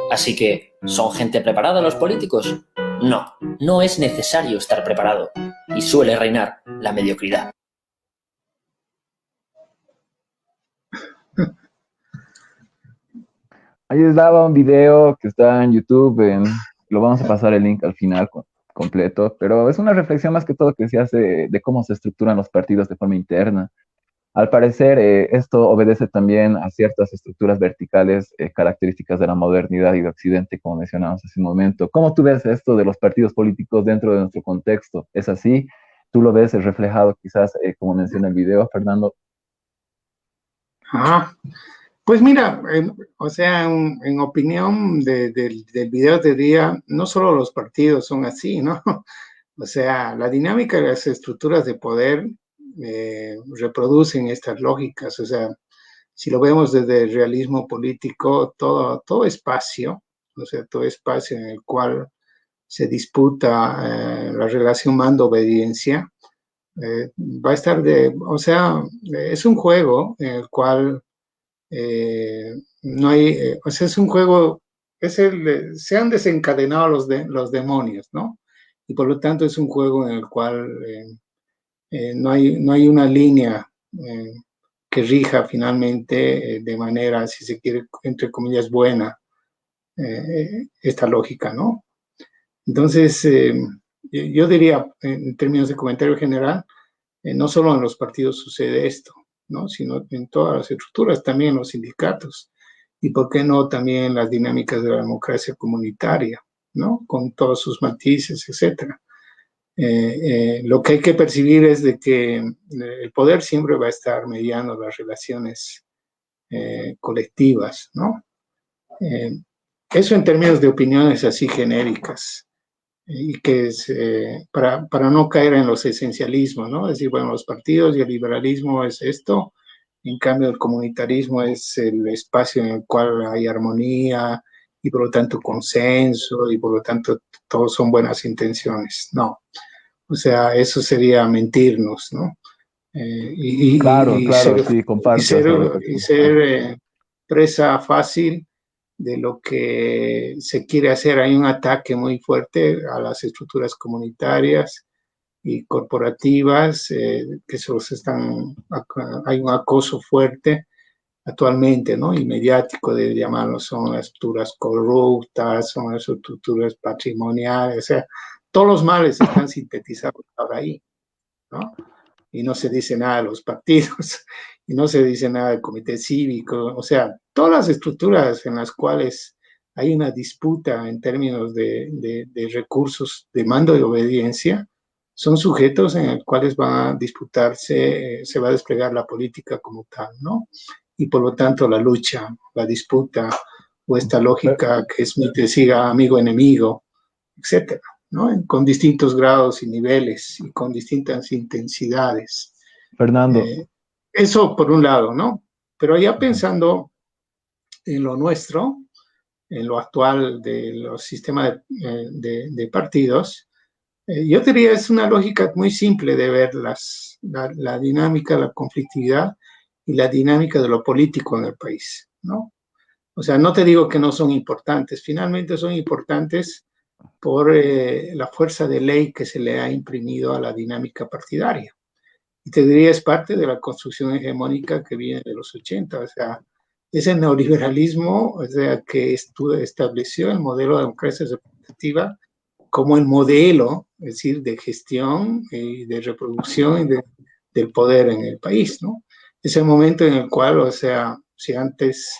Así que, ¿son gente preparada los políticos? No, no es necesario estar preparado, y suele reinar la mediocridad. Ahí les daba un video que está en YouTube, lo vamos a pasar el link al final completo, pero es una reflexión más que todo que se hace de cómo se estructuran los partidos de forma interna. Al parecer, esto obedece también a ciertas estructuras verticales características de la modernidad y de Occidente, como mencionamos hace un momento. ¿Cómo tú ves esto de los partidos políticos dentro de nuestro contexto? ¿Es así? ¿Tú lo ves reflejado quizás, como menciona el video, Fernando? Ah, pues mira, o sea, en opinión del video te diría, no solo los partidos son así, ¿no? O sea, la dinámica de las estructuras de poder reproducen estas lógicas. O sea, si lo vemos desde el realismo político, todo espacio, o sea, todo espacio en el cual se disputa la relación mando-obediencia, va a estar o sea, es un juego en el cual no hay, o sea, es un juego, se han desencadenado los demonios, ¿no? Y por lo tanto es un juego en el cual no hay una línea que rija finalmente de manera, si se quiere, entre comillas, buena, esta lógica, ¿no? Entonces, yo diría, en términos de comentario general, no solo en los partidos sucede esto, ¿no? Sino en todas las estructuras, también en los sindicatos. Y por qué no también en las dinámicas de la democracia comunitaria, ¿no? Con todos sus matices, etcétera. Lo que hay que percibir es de que el poder siempre va a estar mediando las relaciones colectivas, ¿no? Eso en términos de opiniones así genéricas y que es para no caer en los esencialismos, ¿no? Es decir, bueno, los partidos y el liberalismo es esto, en cambio el comunitarismo es el espacio en el cual hay armonía y por lo tanto consenso y por lo tanto todos son buenas intenciones. No, o sea, eso sería mentirnos, ¿no? Claro, Y claro, ser, sí, y comparto ser, esa y reflexión. ser presa fácil de lo que se quiere hacer. Hay un ataque muy fuerte a las estructuras comunitarias y corporativas que hay un acoso fuerte actualmente, ¿no? Y mediático de llamarlo, son las estructuras corruptas, son las estructuras patrimoniales, o sea, todos los males están sintetizados ahora ahí, ¿no? Y no se dice nada de los partidos, y no se dice nada del comité cívico, o sea, todas las estructuras en las cuales hay una disputa en términos de recursos de mando y obediencia, son sujetos en los cuales va a disputarse, se va a desplegar la política como tal, ¿no? Y por lo tanto la lucha, la disputa, o esta lógica que es mi te siga amigo-enemigo, etcétera. ¿No? Con distintos grados y niveles y con distintas intensidades. Fernando, Eso por un lado, ¿no? Pero ya pensando en lo nuestro, en lo actual de los sistemas de partidos, yo diría es una lógica muy simple de ver la dinámica, la conflictividad, y la dinámica de lo político en el país, ¿no? O sea, no te digo que no son importantes, finalmente son importantes por la fuerza de ley que se le ha imprimido a la dinámica partidaria. Y te diría, es parte de la construcción hegemónica que viene de los 80, o sea, ese neoliberalismo, o sea, que estableció el modelo de democracia representativa como el modelo, es decir, de gestión y de reproducción del poder en el país, ¿no? Es el momento en el cual, o sea, si antes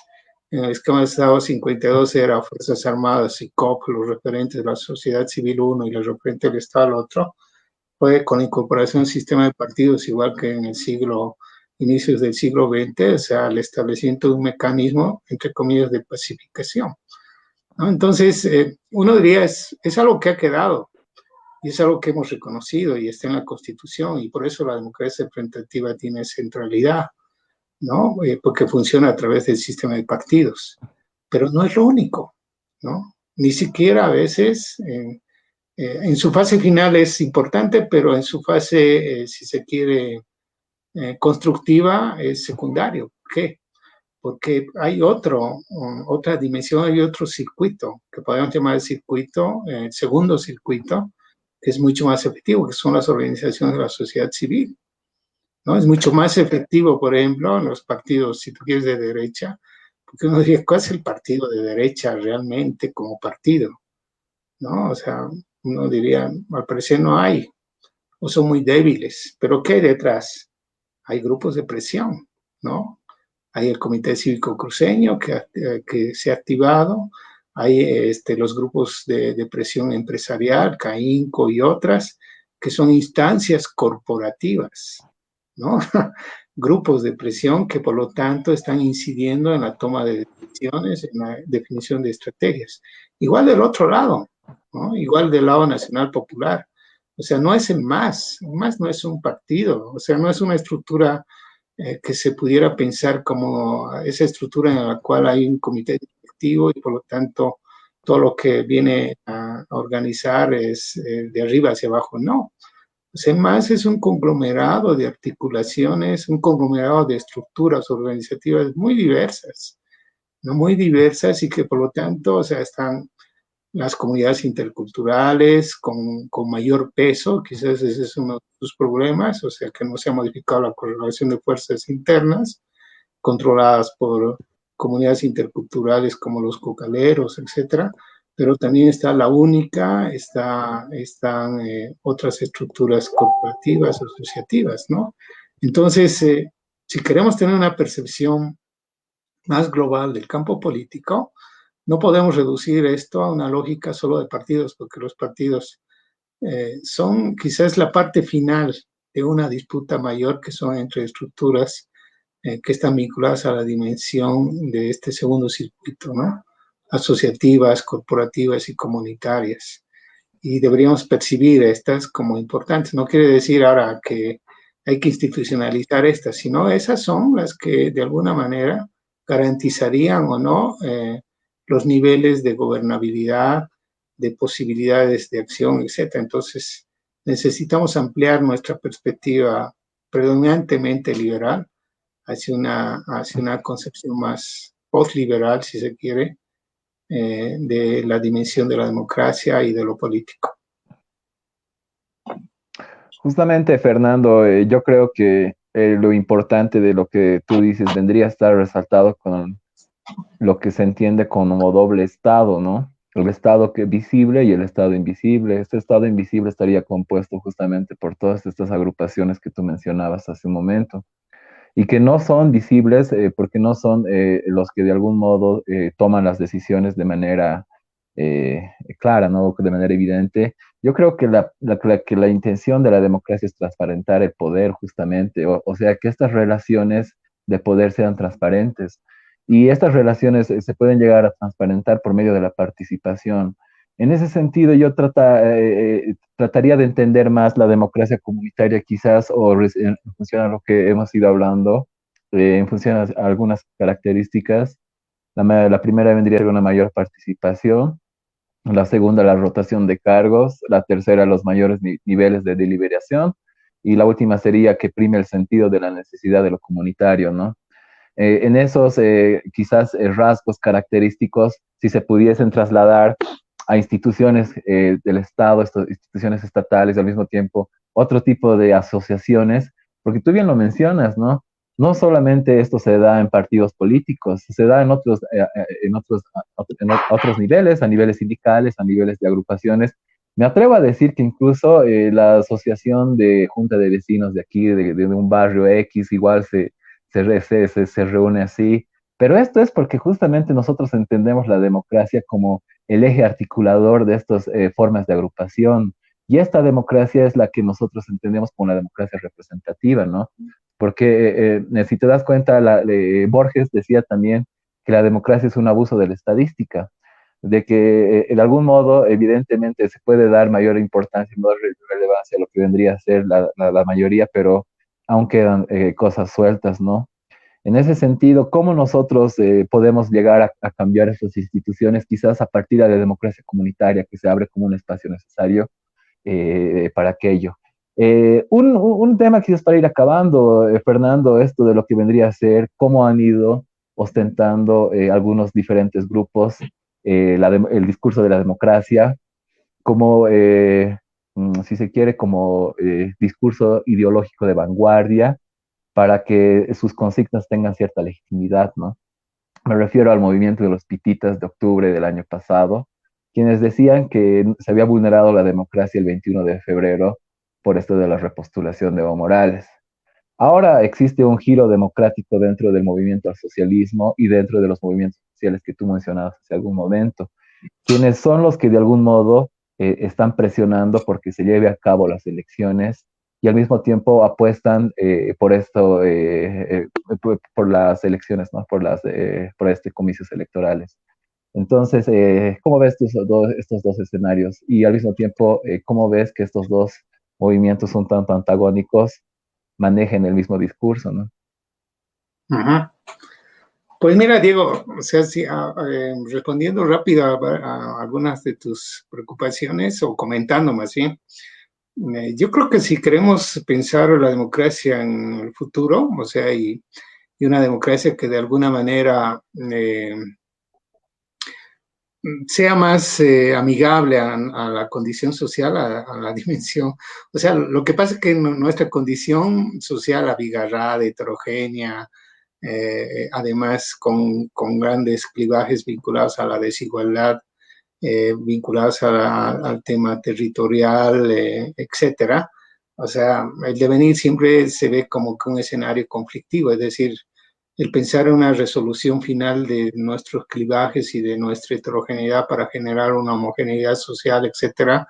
en el esquema de Estado 52 era Fuerzas Armadas y COP, los referentes de la sociedad civil uno y los referentes del Estado el otro, fue con incorporación del sistema de partidos, igual que en el inicios del siglo XX, o sea, el establecimiento de un mecanismo, entre comillas, de pacificación, ¿no? Entonces, uno diría, es algo que ha quedado, y es algo que hemos reconocido y está en la Constitución, y por eso la democracia representativa tiene centralidad, ¿no? Porque funciona a través del sistema de partidos. Pero no es lo único, ¿no? Ni siquiera a veces, en su fase final es importante, pero en su fase, si se quiere, constructiva, es secundario. ¿Por qué? Porque hay otra dimensión, hay otro circuito, que podemos llamar el circuito, el segundo circuito, que es mucho más efectivo, que son las organizaciones de la sociedad civil, ¿no? Es mucho más efectivo, por ejemplo, en los partidos, si tú quieres, de derecha, porque uno diría, ¿cuál es el partido de derecha realmente como partido? ¿No? O sea, uno diría, al parecer no hay, o son muy débiles, pero ¿qué hay detrás? Hay grupos de presión, ¿no? Hay el Comité Cívico Cruceño que se ha activado, hay los grupos de presión empresarial, CAINCO y otras, que son instancias corporativas, ¿no? Grupos de presión que por lo tanto están incidiendo en la toma de decisiones, en la definición de estrategias. Igual del otro lado, ¿no? Igual del lado nacional popular. O sea, no es el MAS no es un partido, o sea, no es una estructura que se pudiera pensar como esa estructura en la cual hay un comité directivo y por lo tanto todo lo que viene a organizar es de arriba hacia abajo. No, CEMAS es un conglomerado de articulaciones, un conglomerado de estructuras organizativas muy diversas, ¿no? Muy diversas y que por lo tanto, o sea, están las comunidades interculturales con mayor peso, quizás ese es uno de sus problemas, o sea, que no se ha modificado la correlación de fuerzas internas, controladas por comunidades interculturales como los cocaleros, etcétera, pero también está la única, están otras estructuras corporativas, asociativas, ¿no? Entonces, si queremos tener una percepción más global del campo político, no podemos reducir esto a una lógica solo de partidos, porque los partidos son quizás la parte final de una disputa mayor que son entre estructuras que están vinculadas a la dimensión de este segundo circuito, ¿no? Asociativas, corporativas y comunitarias. Y deberíamos percibir estas como importantes. No quiere decir ahora que hay que institucionalizar estas, sino esas son las que de alguna manera garantizarían o no los niveles de gobernabilidad, de posibilidades de acción, etcétera. Entonces, necesitamos ampliar nuestra perspectiva predominantemente liberal hacia una concepción más postliberal, si se quiere, de la dimensión de la democracia y de lo político. Justamente, Fernando, yo creo que lo importante de lo que tú dices vendría a estar resaltado con lo que se entiende como doble estado, ¿no? El estado que visible y el estado invisible. Este estado invisible estaría compuesto justamente por todas estas agrupaciones que tú mencionabas hace un momento y que no son visibles porque no son los que de algún modo toman las decisiones de manera clara, ¿no? De manera evidente. Yo creo que que la intención de la democracia es transparentar el poder justamente, o sea, que estas relaciones de poder sean transparentes. Y estas relaciones se pueden llegar a transparentar por medio de la participación. En ese sentido, yo trataría de entender más la democracia comunitaria quizás, en función a lo que hemos ido hablando, en función a algunas características. La primera vendría a ser una mayor participación, la segunda la rotación de cargos, la tercera los mayores niveles de deliberación y la última sería que prime el sentido de la necesidad de lo comunitario, ¿no? En esos quizás rasgos característicos, si se pudiesen trasladar a instituciones del Estado, instituciones estatales, al mismo tiempo otro tipo de asociaciones, porque tú bien lo mencionas, ¿no? No solamente esto se da en partidos políticos, se da en otros niveles, a niveles sindicales, a niveles de agrupaciones. Me atrevo a decir que incluso la asociación de junta de vecinos de aquí, de un barrio X, igual se reúne así. Pero esto es porque justamente nosotros entendemos la democracia como el eje articulador de estas formas de agrupación. Y esta democracia es la que nosotros entendemos como la democracia representativa, ¿no? Porque si te das cuenta, Borges decía también que la democracia es un abuso de la estadística, de que de algún modo, evidentemente, se puede dar mayor importancia, mayor relevancia a lo que vendría a ser la mayoría, pero aún quedan cosas sueltas, ¿no? En ese sentido, ¿cómo nosotros podemos llegar a cambiar estas instituciones, quizás a partir de la democracia comunitaria, que se abre como un espacio necesario para aquello? Un tema quizás para ir acabando, Fernando, esto de lo que vendría a ser, cómo han ido ostentando algunos diferentes grupos el discurso de la democracia, como, si se quiere, como discurso ideológico de vanguardia para que sus consignas tengan cierta legitimidad, ¿no? Me refiero al movimiento de los pititas de octubre del año pasado, quienes decían que se había vulnerado la democracia el 21 de febrero por esto de la repostulación de Evo Morales. Ahora existe un giro democrático dentro del movimiento al socialismo y dentro de los movimientos sociales que tú mencionabas hace algún momento, quienes son los que de algún modo están presionando porque se lleve a cabo las elecciones y al mismo tiempo apuestan por esto, por las elecciones, ¿no? Por este comicios electorales. Entonces, ¿cómo ves estos dos escenarios? Y al mismo tiempo, ¿cómo ves que estos dos movimientos son tanto antagónicos, manejen el mismo discurso, ¿no? Ajá. Pues mira, Diego, o sea, sí, respondiendo rápido a algunas de tus preocupaciones o comentando más bien, yo creo que si queremos pensar la democracia en el futuro, o sea, y una democracia que de alguna manera sea más amigable a la condición social, a la dimensión. O sea, lo que pasa es que nuestra condición social abigarrada, heterogénea, además con grandes clivajes vinculados a la desigualdad, vinculados al tema territorial, etcétera. O sea, el devenir siempre se ve como que un escenario conflictivo, es decir, el pensar en una resolución final de nuestros clivajes y de nuestra heterogeneidad para generar una homogeneidad social, etcétera,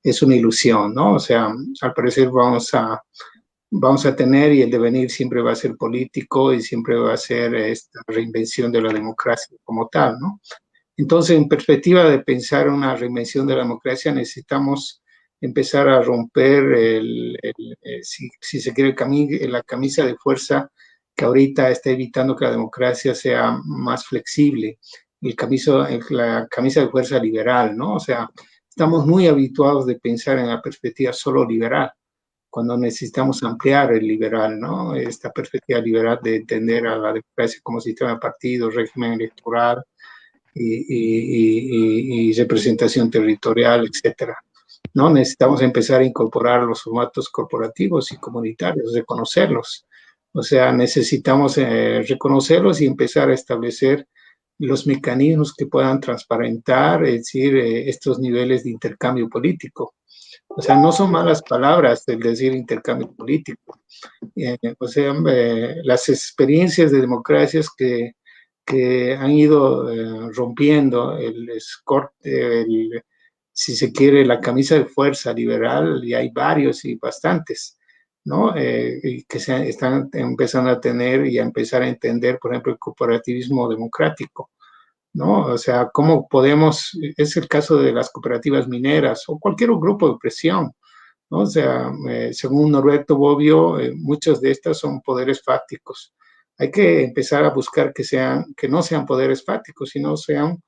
es una ilusión, ¿no? O sea, al parecer vamos a tener y el devenir siempre va a ser político y siempre va a ser esta reinvención de la democracia como tal, ¿no? Entonces, en perspectiva de pensar una reinvención de la democracia, necesitamos empezar a romper, si se quiere, la camisa de fuerza que ahorita está evitando que la democracia sea más flexible, la camisa de fuerza liberal, ¿no? O sea, estamos muy habituados de pensar en la perspectiva solo liberal, cuando necesitamos ampliar el liberal, ¿no? Esta perspectiva liberal de entender a la democracia como sistema de partidos, régimen electoral, y representación territorial, etcétera. ¿No? Necesitamos empezar a incorporar los formatos corporativos y comunitarios, reconocerlos. O sea, necesitamos reconocerlos y empezar a establecer los mecanismos que puedan transparentar, es decir, estos niveles de intercambio político. O sea, no son malas palabras el decir intercambio político. O sea, las experiencias de democracias que han ido rompiendo si se quiere, la camisa de fuerza liberal, y hay varios y bastantes, ¿no? Y que están empezando a tener y a empezar a entender, por ejemplo, el cooperativismo democrático, ¿no? O sea, cómo podemos, es el caso de las cooperativas mineras o cualquier grupo de presión, ¿no? O sea, según Norberto Bobbio, muchas de estas son poderes fácticos. Hay que empezar a buscar que no sean poderes fácticos, sino sean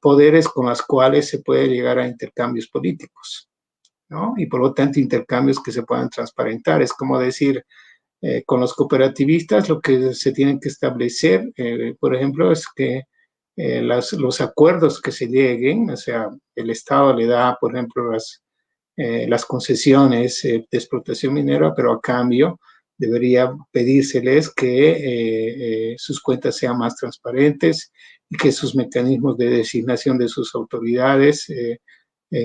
poderes con los cuales se puede llegar a intercambios políticos. ¿no? Y por lo tanto intercambios que se puedan transparentar. Es como decir, con los cooperativistas lo que se tienen que establecer, por ejemplo, es que los acuerdos que se lleguen, o sea, el Estado le da, por ejemplo, las concesiones de explotación minera, pero a cambio debería pedírseles que sus cuentas sean más transparentes y que sus mecanismos de designación de sus autoridades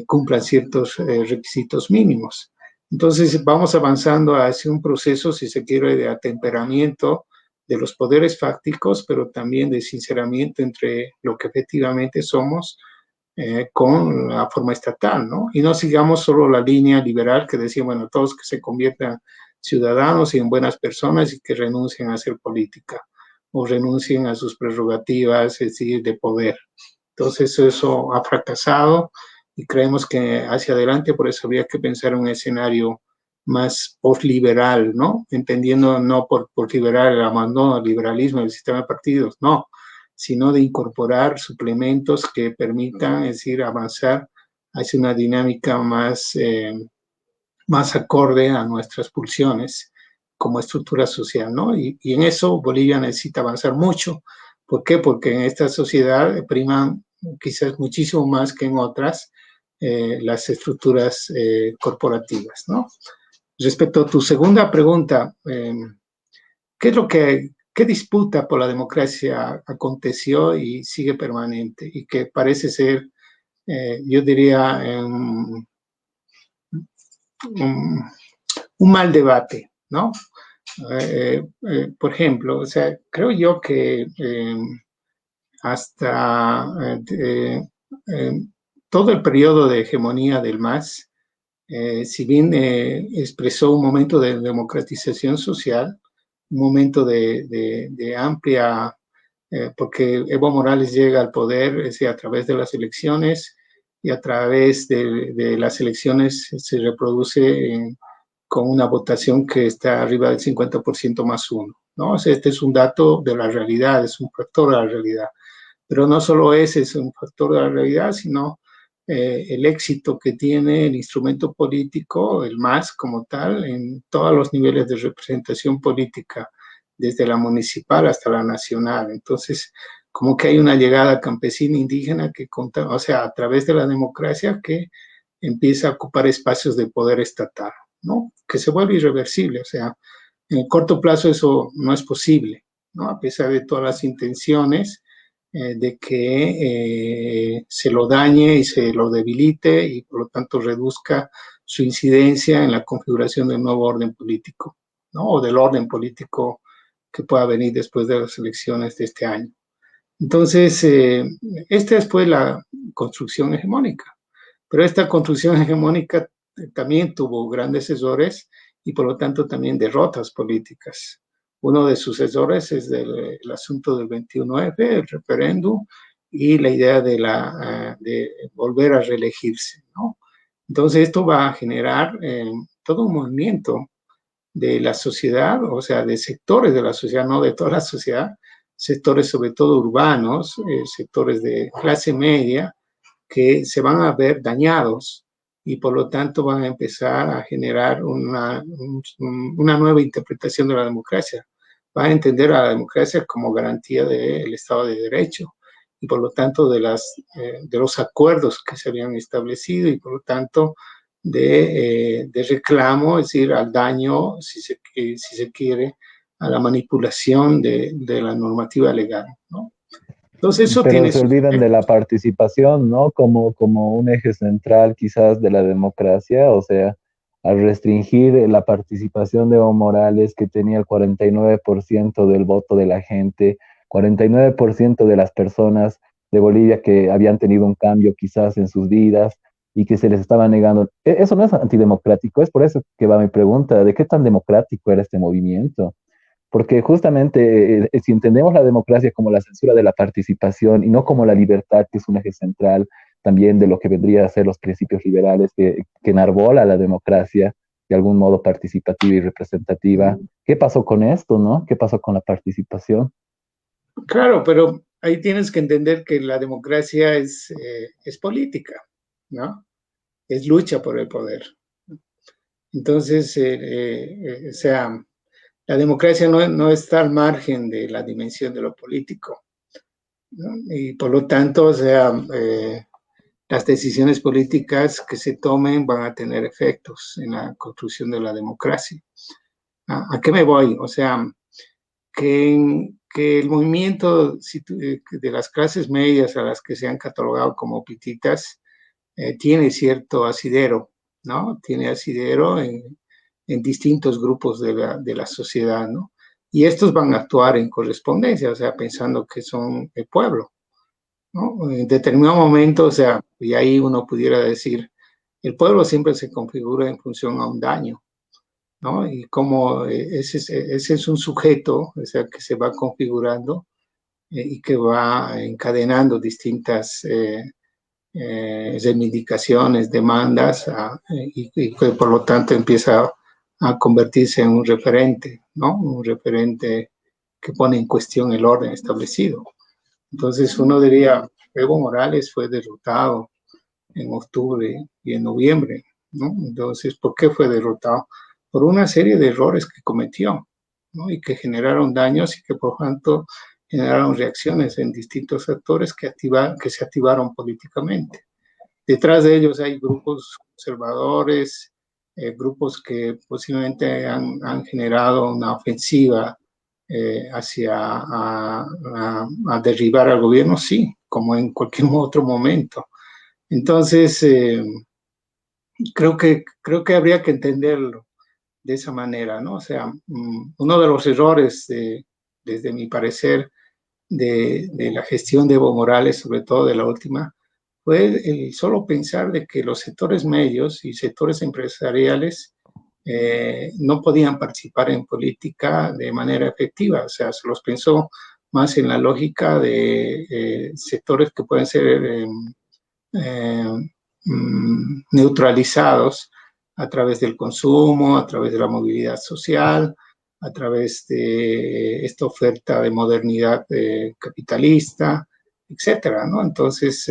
cumplan ciertos requisitos mínimos. Entonces vamos avanzando hacia un proceso, si se quiere, de atemperamiento de los poderes fácticos, pero también de sinceramiento entre lo que efectivamente somos con la forma estatal, ¿no? Y no sigamos solo la línea liberal que decía, bueno, todos que se conviertan ciudadanos y en buenas personas y que renuncien a hacer política o renuncien a sus prerrogativas, es decir, de poder. Entonces eso ha fracasado y creemos que hacia adelante por eso habría que pensar en un escenario más postliberal, ¿no? Entendiendo no por liberal el abandono del liberalismo del sistema de partidos, no, sino de incorporar suplementos que permitan, es decir, avanzar hacia una dinámica más acorde a nuestras pulsiones como estructura social, ¿no? Y en eso Bolivia necesita avanzar mucho. ¿Por qué? Porque en esta sociedad priman quizás muchísimo más que en otras las estructuras corporativas, ¿no? Respecto a tu segunda pregunta, ¿qué es lo qué disputa por la democracia aconteció y sigue permanente y que parece ser, yo diría, un mal debate, ¿no? Por ejemplo, o sea, creo yo que hasta todo el periodo de hegemonía del MAS, si bien expresó un momento de democratización social, un momento de amplia, porque Evo Morales llega al poder a través de las elecciones y a través de las elecciones se reproduce con una votación que está arriba del 50% más uno, ¿no? O sea, este es un dato de la realidad, es un factor de la realidad. Pero no solo ese es un factor de la realidad, sino el éxito que tiene el instrumento político, el MAS como tal, en todos los niveles de representación política, desde la municipal hasta la nacional. Entonces, como que hay una llegada campesina indígena que, o sea, a través de la democracia que empieza a ocupar espacios de poder estatal, ¿no? Que se vuelve irreversible, o sea, en el corto plazo eso no es posible, ¿no? A pesar de todas las intenciones de que se lo dañe y se lo debilite y por lo tanto reduzca su incidencia en la configuración del nuevo orden político, ¿no? O del orden político que pueda venir después de las elecciones de este año. Entonces, esta es pues la construcción hegemónica, pero esta construcción hegemónica también tuvo grandes errores y por lo tanto también derrotas políticas. Uno de sus errores es el asunto del 21F, el referéndum, y la idea de volver a reelegirse, ¿no? Entonces esto va a generar todo un movimiento de la sociedad, o sea, de sectores de la sociedad, no de toda la sociedad, sectores sobre todo urbanos, sectores de clase media, que se van a ver dañados y por lo tanto van a empezar a generar una nueva interpretación de la democracia. Van a entender a la democracia como garantía del Estado de Derecho y por lo tanto de los acuerdos que se habían establecido y por lo tanto de reclamo, es decir, al daño, si se quiere, a la manipulación de la normativa legal, ¿no? Entonces eso Pero tiene se sus olvidan de la efectos. participación, ¿no? Como un eje central quizás de la democracia, o sea, al restringir la participación de Evo Morales, que tenía el 49% del voto de la gente, 49% de las personas de Bolivia que habían tenido un cambio quizás en sus vidas y que se les estaba negando. Eso no es antidemocrático, es por eso que va mi pregunta, ¿de qué tan democrático era este movimiento? Porque justamente si entendemos la democracia como la censura de la participación y no como la libertad, que es un eje central también de lo que vendría a ser los principios liberales que enarbola la democracia de algún modo participativa y representativa, ¿qué pasó con esto, no? ¿Qué pasó con la participación? Claro, pero ahí tienes que entender que la democracia es política, ¿no? es lucha por el poder. Entonces, o sea, la democracia no está al margen de la dimensión de lo político, ¿no? Y por lo tanto, o sea, las decisiones políticas que se tomen van a tener efectos en la construcción de la democracia. ¿A qué me voy? O sea, que el movimiento de las clases medias a las que se han catalogado como pititas tiene cierto asidero, ¿no? Tiene asidero en distintos grupos de la sociedad, ¿no? Y estos van a actuar en correspondencia, o sea, pensando que son el pueblo, ¿no? En determinado momento, o sea, y ahí uno pudiera decir, el pueblo siempre se configura en función a un daño, ¿no? Y como ese es un sujeto, o sea, que se va configurando y que va encadenando distintas reivindicaciones, demandas, y que por lo tanto empieza a convertirse en un referente, ¿no? Un referente que pone en cuestión el orden establecido. Entonces uno diría, Evo Morales fue derrotado en octubre y en noviembre, ¿no? Entonces, ¿por qué fue derrotado? Por una serie de errores que cometió, ¿no? Y que generaron daños y que por tanto generaron reacciones en distintos actores que se activaron políticamente. Detrás de ellos hay grupos conservadores, grupos que posiblemente han generado una ofensiva hacia a derribar al gobierno, sí, como en cualquier otro momento. Entonces, creo que habría que entenderlo de esa manera, ¿no? O sea, uno de los errores, desde mi parecer, de la gestión de Evo Morales, sobre todo de la última, fue el solo pensar de que los sectores medios y sectores empresariales no podían participar en política de manera efectiva. O sea, se los pensó más en la lógica de sectores que pueden ser neutralizados a través del consumo, a través de la movilidad social, a través de esta oferta de modernidad capitalista, etcétera, ¿no? Entonces,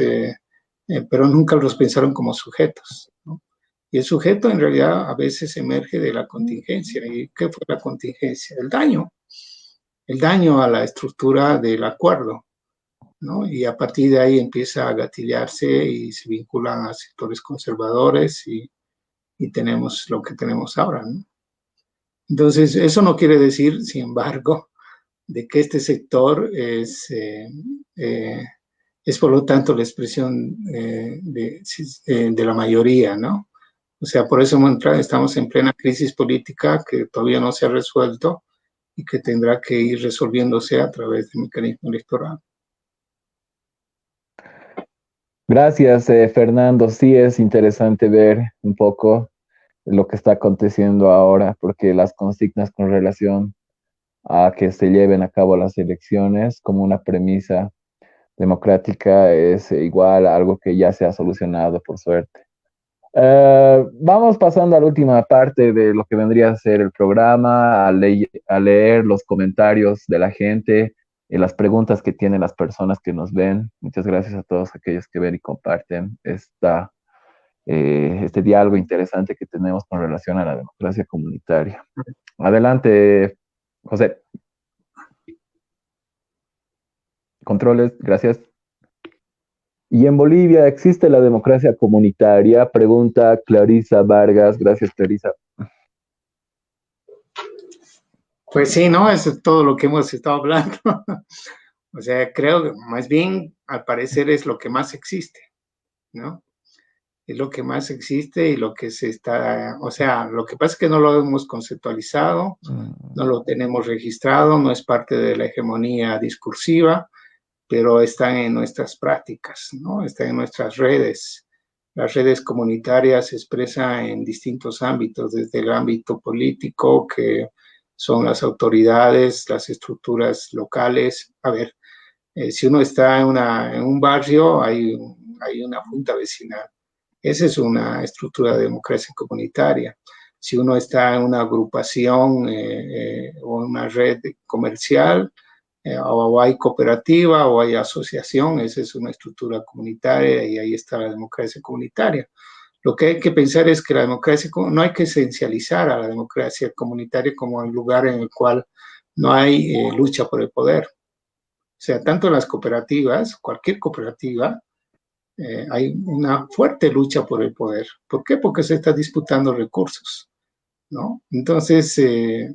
pero nunca los pensaron como sujetos, ¿no? Y el sujeto en realidad a veces emerge de la contingencia. ¿Y qué fue la contingencia? El daño a la estructura del acuerdo, ¿no? Y a partir de ahí empieza a gatillarse y se vinculan a sectores conservadores y tenemos lo que tenemos ahora, ¿no? Entonces, eso no quiere decir, sin embargo, de que este sector es por lo tanto la expresión de la mayoría, ¿no? O sea, por eso estamos en plena crisis política que todavía no se ha resuelto y que tendrá que ir resolviéndose a través del mecanismo electoral. Gracias, Fernando. Sí, es interesante ver un poco lo que está aconteciendo ahora, porque las consignas con relación a que se lleven a cabo las elecciones como una premisa democrática es igual a algo que ya se ha solucionado, por suerte. Vamos pasando a la última parte de lo que vendría a ser el programa, a leer los comentarios de la gente y las preguntas que tienen las personas que nos ven. Muchas gracias a todos aquellos que ven y comparten este diálogo interesante que tenemos con relación a la democracia comunitaria. Adelante, José. Controles, gracias. ¿Y en Bolivia existe la democracia comunitaria? Pregunta Clarisa Vargas. Gracias, Clarisa. Pues sí, ¿no? Eso es todo lo que hemos estado hablando. O sea, creo que más bien, al parecer, es lo que más existe, ¿no? Es lo que más existe y lo que se está, o sea, lo que pasa es que no lo hemos conceptualizado, no lo tenemos registrado, no es parte de la hegemonía discursiva, pero están en nuestras prácticas, ¿no? Están en nuestras redes. Las redes comunitarias se expresan en distintos ámbitos, desde el ámbito político, que son las autoridades, las estructuras locales. A ver, si uno está en un barrio, hay una junta vecinal. Esa es una estructura de democracia comunitaria. Si uno está en una agrupación o una red comercial, o hay cooperativa o hay asociación, esa es una estructura comunitaria y ahí está la democracia comunitaria. Lo que hay que pensar es que la democracia, no hay que esencializar a la democracia comunitaria como un lugar en el cual no hay lucha por el poder. O sea, tanto en las cooperativas, cualquier cooperativa, hay una fuerte lucha por el poder. ¿Por qué? Porque se está disputando recursos, ¿no? Entonces,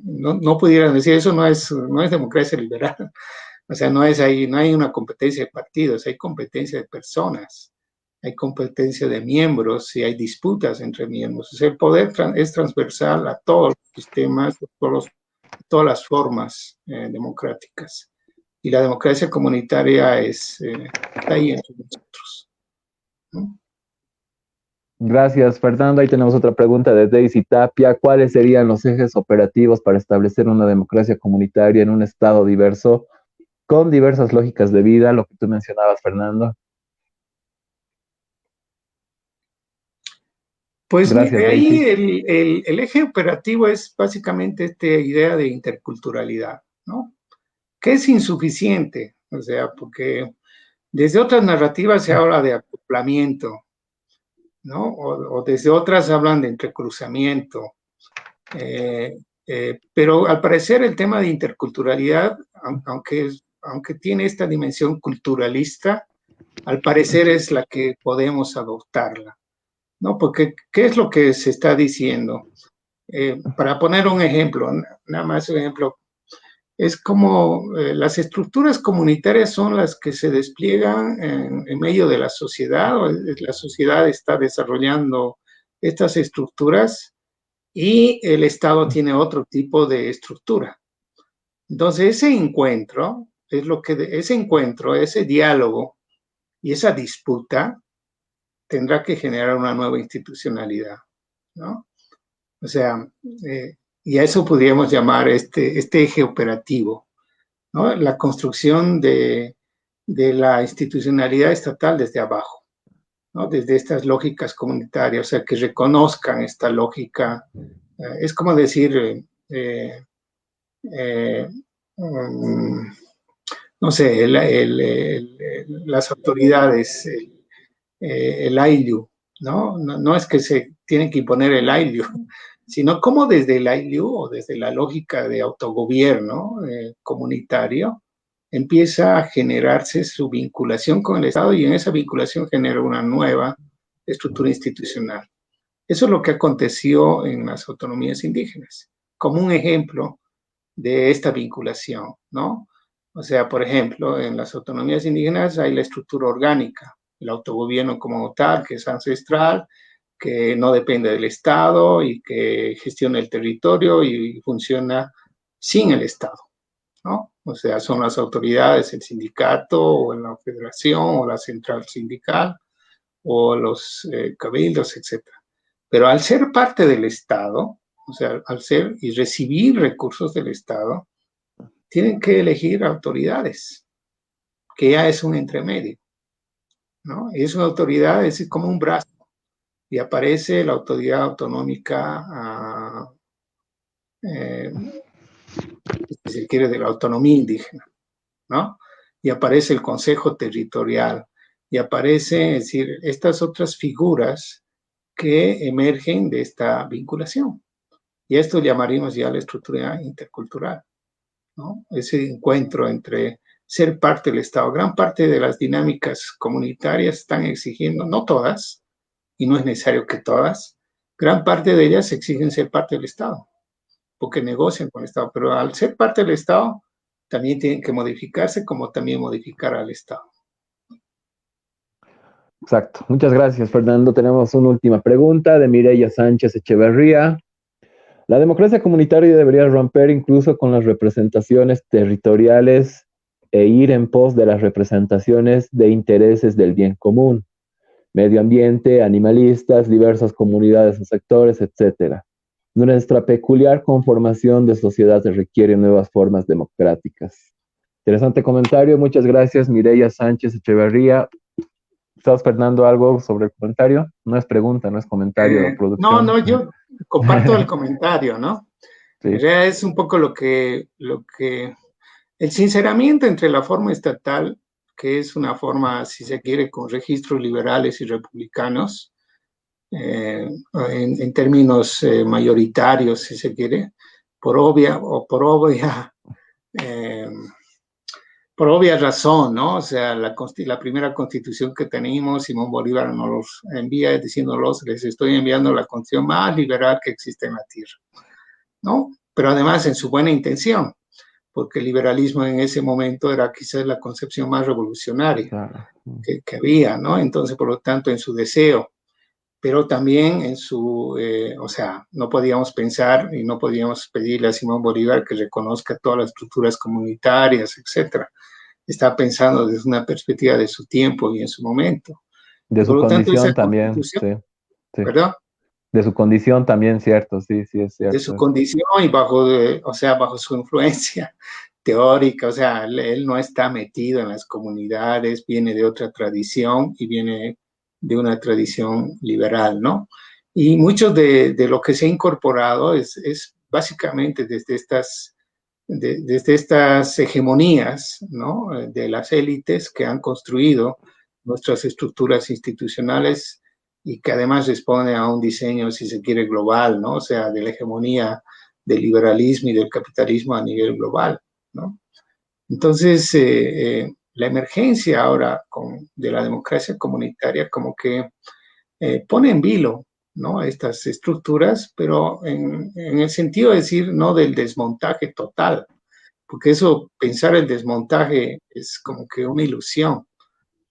no pudieran decir eso no es democracia liberal. O sea, no hay una competencia de partidos, hay competencia de personas, hay competencia de miembros y hay disputas entre miembros. O sea, el poder es transversal a todos los sistemas, todas las formas democráticas. Y la democracia comunitaria está ahí entre nosotros, ¿no? Gracias, Fernando. Ahí tenemos otra pregunta de Daisy Tapia. ¿Cuáles serían los ejes operativos para establecer una democracia comunitaria en un estado diverso, con diversas lógicas de vida, lo que tú mencionabas, Fernando? Pues Gracias, ahí Daisy. el eje operativo es básicamente esta idea de interculturalidad, ¿no? Que es insuficiente, o sea, porque desde otras narrativas se habla de acoplamiento, ¿no? O desde otras hablan de entrecruzamiento. Pero al parecer el tema de interculturalidad, aunque tiene esta dimensión culturalista, al parecer es la que podemos adoptarla, ¿no? Porque, ¿qué es lo que se está diciendo? Para poner un ejemplo, nada más un ejemplo, es como las estructuras comunitarias son las que se despliegan en medio de la sociedad, o la sociedad está desarrollando estas estructuras y el Estado tiene otro tipo de estructura. Entonces, ese encuentro, ese diálogo y esa disputa tendrá que generar una nueva institucionalidad, ¿no? O sea, y a eso podríamos llamar este eje operativo, ¿no? La construcción de la institucionalidad estatal desde abajo, ¿no? Desde estas lógicas comunitarias, o sea, que reconozcan esta lógica. Es como decir, no sé, las autoridades, el AILU, ¿no? ¿no? Es que se tienen que imponer el AILU, sino como desde el AILU o desde la lógica de autogobierno comunitario empieza a generarse su vinculación con el Estado y en esa vinculación genera una nueva estructura institucional. Eso es lo que aconteció en las autonomías indígenas, como un ejemplo de esta vinculación, ¿no? O sea, por ejemplo, en las autonomías indígenas hay la estructura orgánica, el autogobierno como tal, que es ancestral, que no depende del Estado y que gestiona el territorio y funciona sin el Estado, ¿no? O sea, son las autoridades, el sindicato o la federación o la central sindical o los cabildos, etc. Pero al ser parte del Estado, o sea, al ser y recibir recursos del Estado, tienen que elegir autoridades, que ya es un entremedio, ¿no? Y es una autoridad, es como un brazo, y aparece la autoridad autonómica, si se quiere, de la autonomía indígena, ¿no? Y aparece el Consejo Territorial, y aparece, es decir, estas otras figuras que emergen de esta vinculación. Y esto llamaríamos ya la estructura intercultural, ¿no? Ese encuentro entre ser parte del Estado. Gran parte de las dinámicas comunitarias están exigiendo, no todas, y no es necesario que todas, gran parte de ellas exigen ser parte del Estado, porque negocian con el Estado, pero al ser parte del Estado, también tienen que modificarse como también modificar al Estado. Exacto. Muchas gracias, Fernando. Tenemos una última pregunta de Mireya Sánchez Echeverría. La democracia comunitaria debería romper incluso con las representaciones territoriales e ir en pos de las representaciones de intereses del bien común, medio ambiente, animalistas, diversas comunidades o sectores, etc. Nuestra peculiar conformación de sociedad requiere nuevas formas democráticas. Interesante comentario. Muchas gracias, Mireya Sánchez Echeverría. ¿Estás, Fernando, algo sobre el comentario? No es pregunta, no es comentario, producción. No, yo comparto el comentario, ¿no? Sí. En realidad es un poco lo que el sinceramiento entre la forma estatal, que es una forma, si se quiere, con registros liberales y republicanos, en términos mayoritarios, si se quiere, por obvia razón, ¿no? O sea, la primera constitución que tenemos, Simón Bolívar nos los envía diciéndolos, les estoy enviando la constitución más liberal que existe en la tierra, ¿no? Pero además en su buena intención, porque el liberalismo en ese momento era quizás la concepción más revolucionaria que había, ¿no? Entonces, por lo tanto, en su deseo, pero también en su, o sea, no podíamos pensar y no podíamos pedirle a Simón Bolívar que reconozca todas las estructuras comunitarias, etcétera. Está pensando desde una perspectiva de su tiempo y en su momento. De Por su lo tanto, esa condición también, constitución, sí, sí. ¿verdad? De su condición también, cierto, sí, sí, es De cierto. su condición y o sea, bajo su influencia teórica, o sea, él no está metido en las comunidades, viene de otra tradición y viene de una tradición liberal, ¿no? Y mucho de lo que se ha incorporado es básicamente desde estas hegemonías, ¿no? De las élites que han construido nuestras estructuras institucionales y que además responde a un diseño, si se quiere, global, ¿no? O sea, de la hegemonía del liberalismo y del capitalismo a nivel global, ¿no? Entonces, la emergencia ahora de la democracia comunitaria como que pone en vilo, ¿no? Estas estructuras, pero en el sentido de decir, no del desmontaje total, porque eso, pensar el desmontaje es como que una ilusión,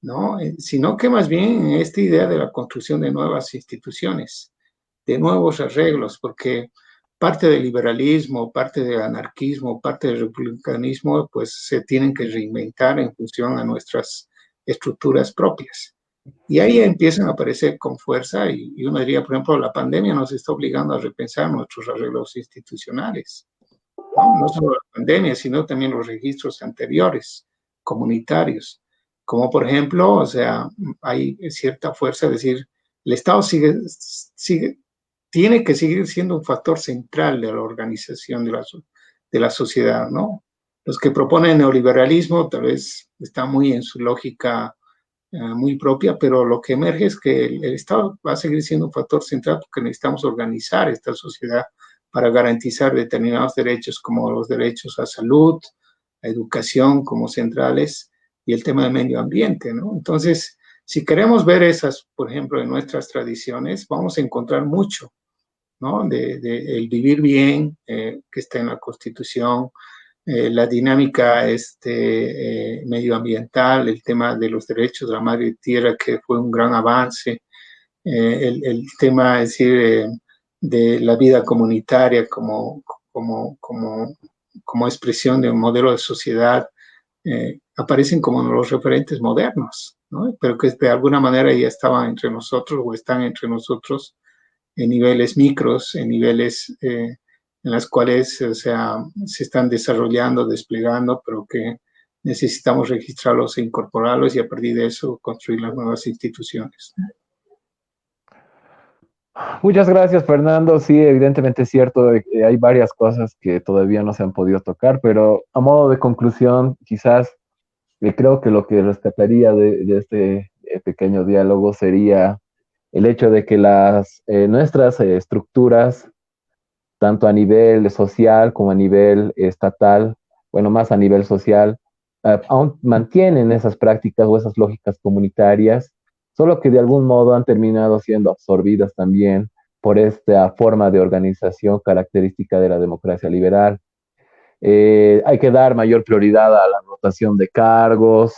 ¿no? Sino que más bien esta idea de la construcción de nuevas instituciones, de nuevos arreglos, porque parte del liberalismo, parte del anarquismo, parte del republicanismo, pues se tienen que reinventar en función a nuestras estructuras propias. Y ahí empiezan a aparecer con fuerza y uno diría, por ejemplo, la pandemia nos está obligando a repensar nuestros arreglos institucionales, ¿no? No solo la pandemia, sino también los registros anteriores, comunitarios, como por ejemplo, o sea, hay cierta fuerza, es decir, el Estado tiene que seguir siendo un factor central de la organización de la sociedad, ¿no? Los que proponen neoliberalismo tal vez están muy en su lógica muy propia, pero lo que emerge es que el Estado va a seguir siendo un factor central porque necesitamos organizar esta sociedad para garantizar determinados derechos como los derechos a salud, a educación como centrales y el tema del medio ambiente, ¿no? Entonces, si queremos ver esas, por ejemplo, en nuestras tradiciones, vamos a encontrar mucho, ¿no? El vivir bien que está en la Constitución, la dinámica medioambiental, el tema de los derechos de la madre tierra, que fue un gran avance, el tema, es decir, de la vida comunitaria como expresión de un modelo de sociedad, aparecen como los referentes modernos, ¿no? Pero que de alguna manera ya estaban entre nosotros o están entre nosotros en niveles micros, en niveles en las cuales, o sea, se están desarrollando, desplegando, pero que necesitamos registrarlos e incorporarlos y a partir de eso construir las nuevas instituciones. Muchas gracias, Fernando. Sí, evidentemente es cierto, hay varias cosas que todavía no se han podido tocar, pero a modo de conclusión, quizás creo que lo que rescataría de este pequeño diálogo sería el hecho de que nuestras estructuras, tanto a nivel social como a nivel estatal, bueno, más a nivel social, aún mantienen esas prácticas o esas lógicas comunitarias, solo que de algún modo han terminado siendo absorbidas también por esta forma de organización característica de la democracia liberal. Hay que dar mayor prioridad a la rotación de cargos,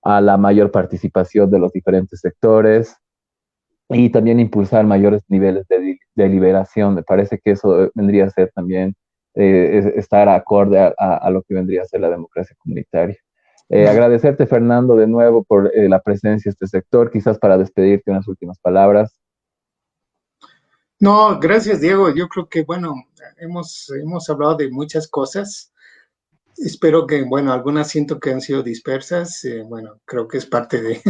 a la mayor participación de los diferentes sectores y también impulsar mayores niveles de liberación. Me parece que eso vendría a ser también estar acorde a lo que vendría a ser la democracia comunitaria. Agradecerte, Fernando, de nuevo por la presencia de este sector, quizás para despedirte unas últimas palabras. No, gracias, Diego. Yo creo que, bueno, hemos hablado de muchas cosas. Espero que, bueno, algunas siento que han sido dispersas. Bueno, creo que es parte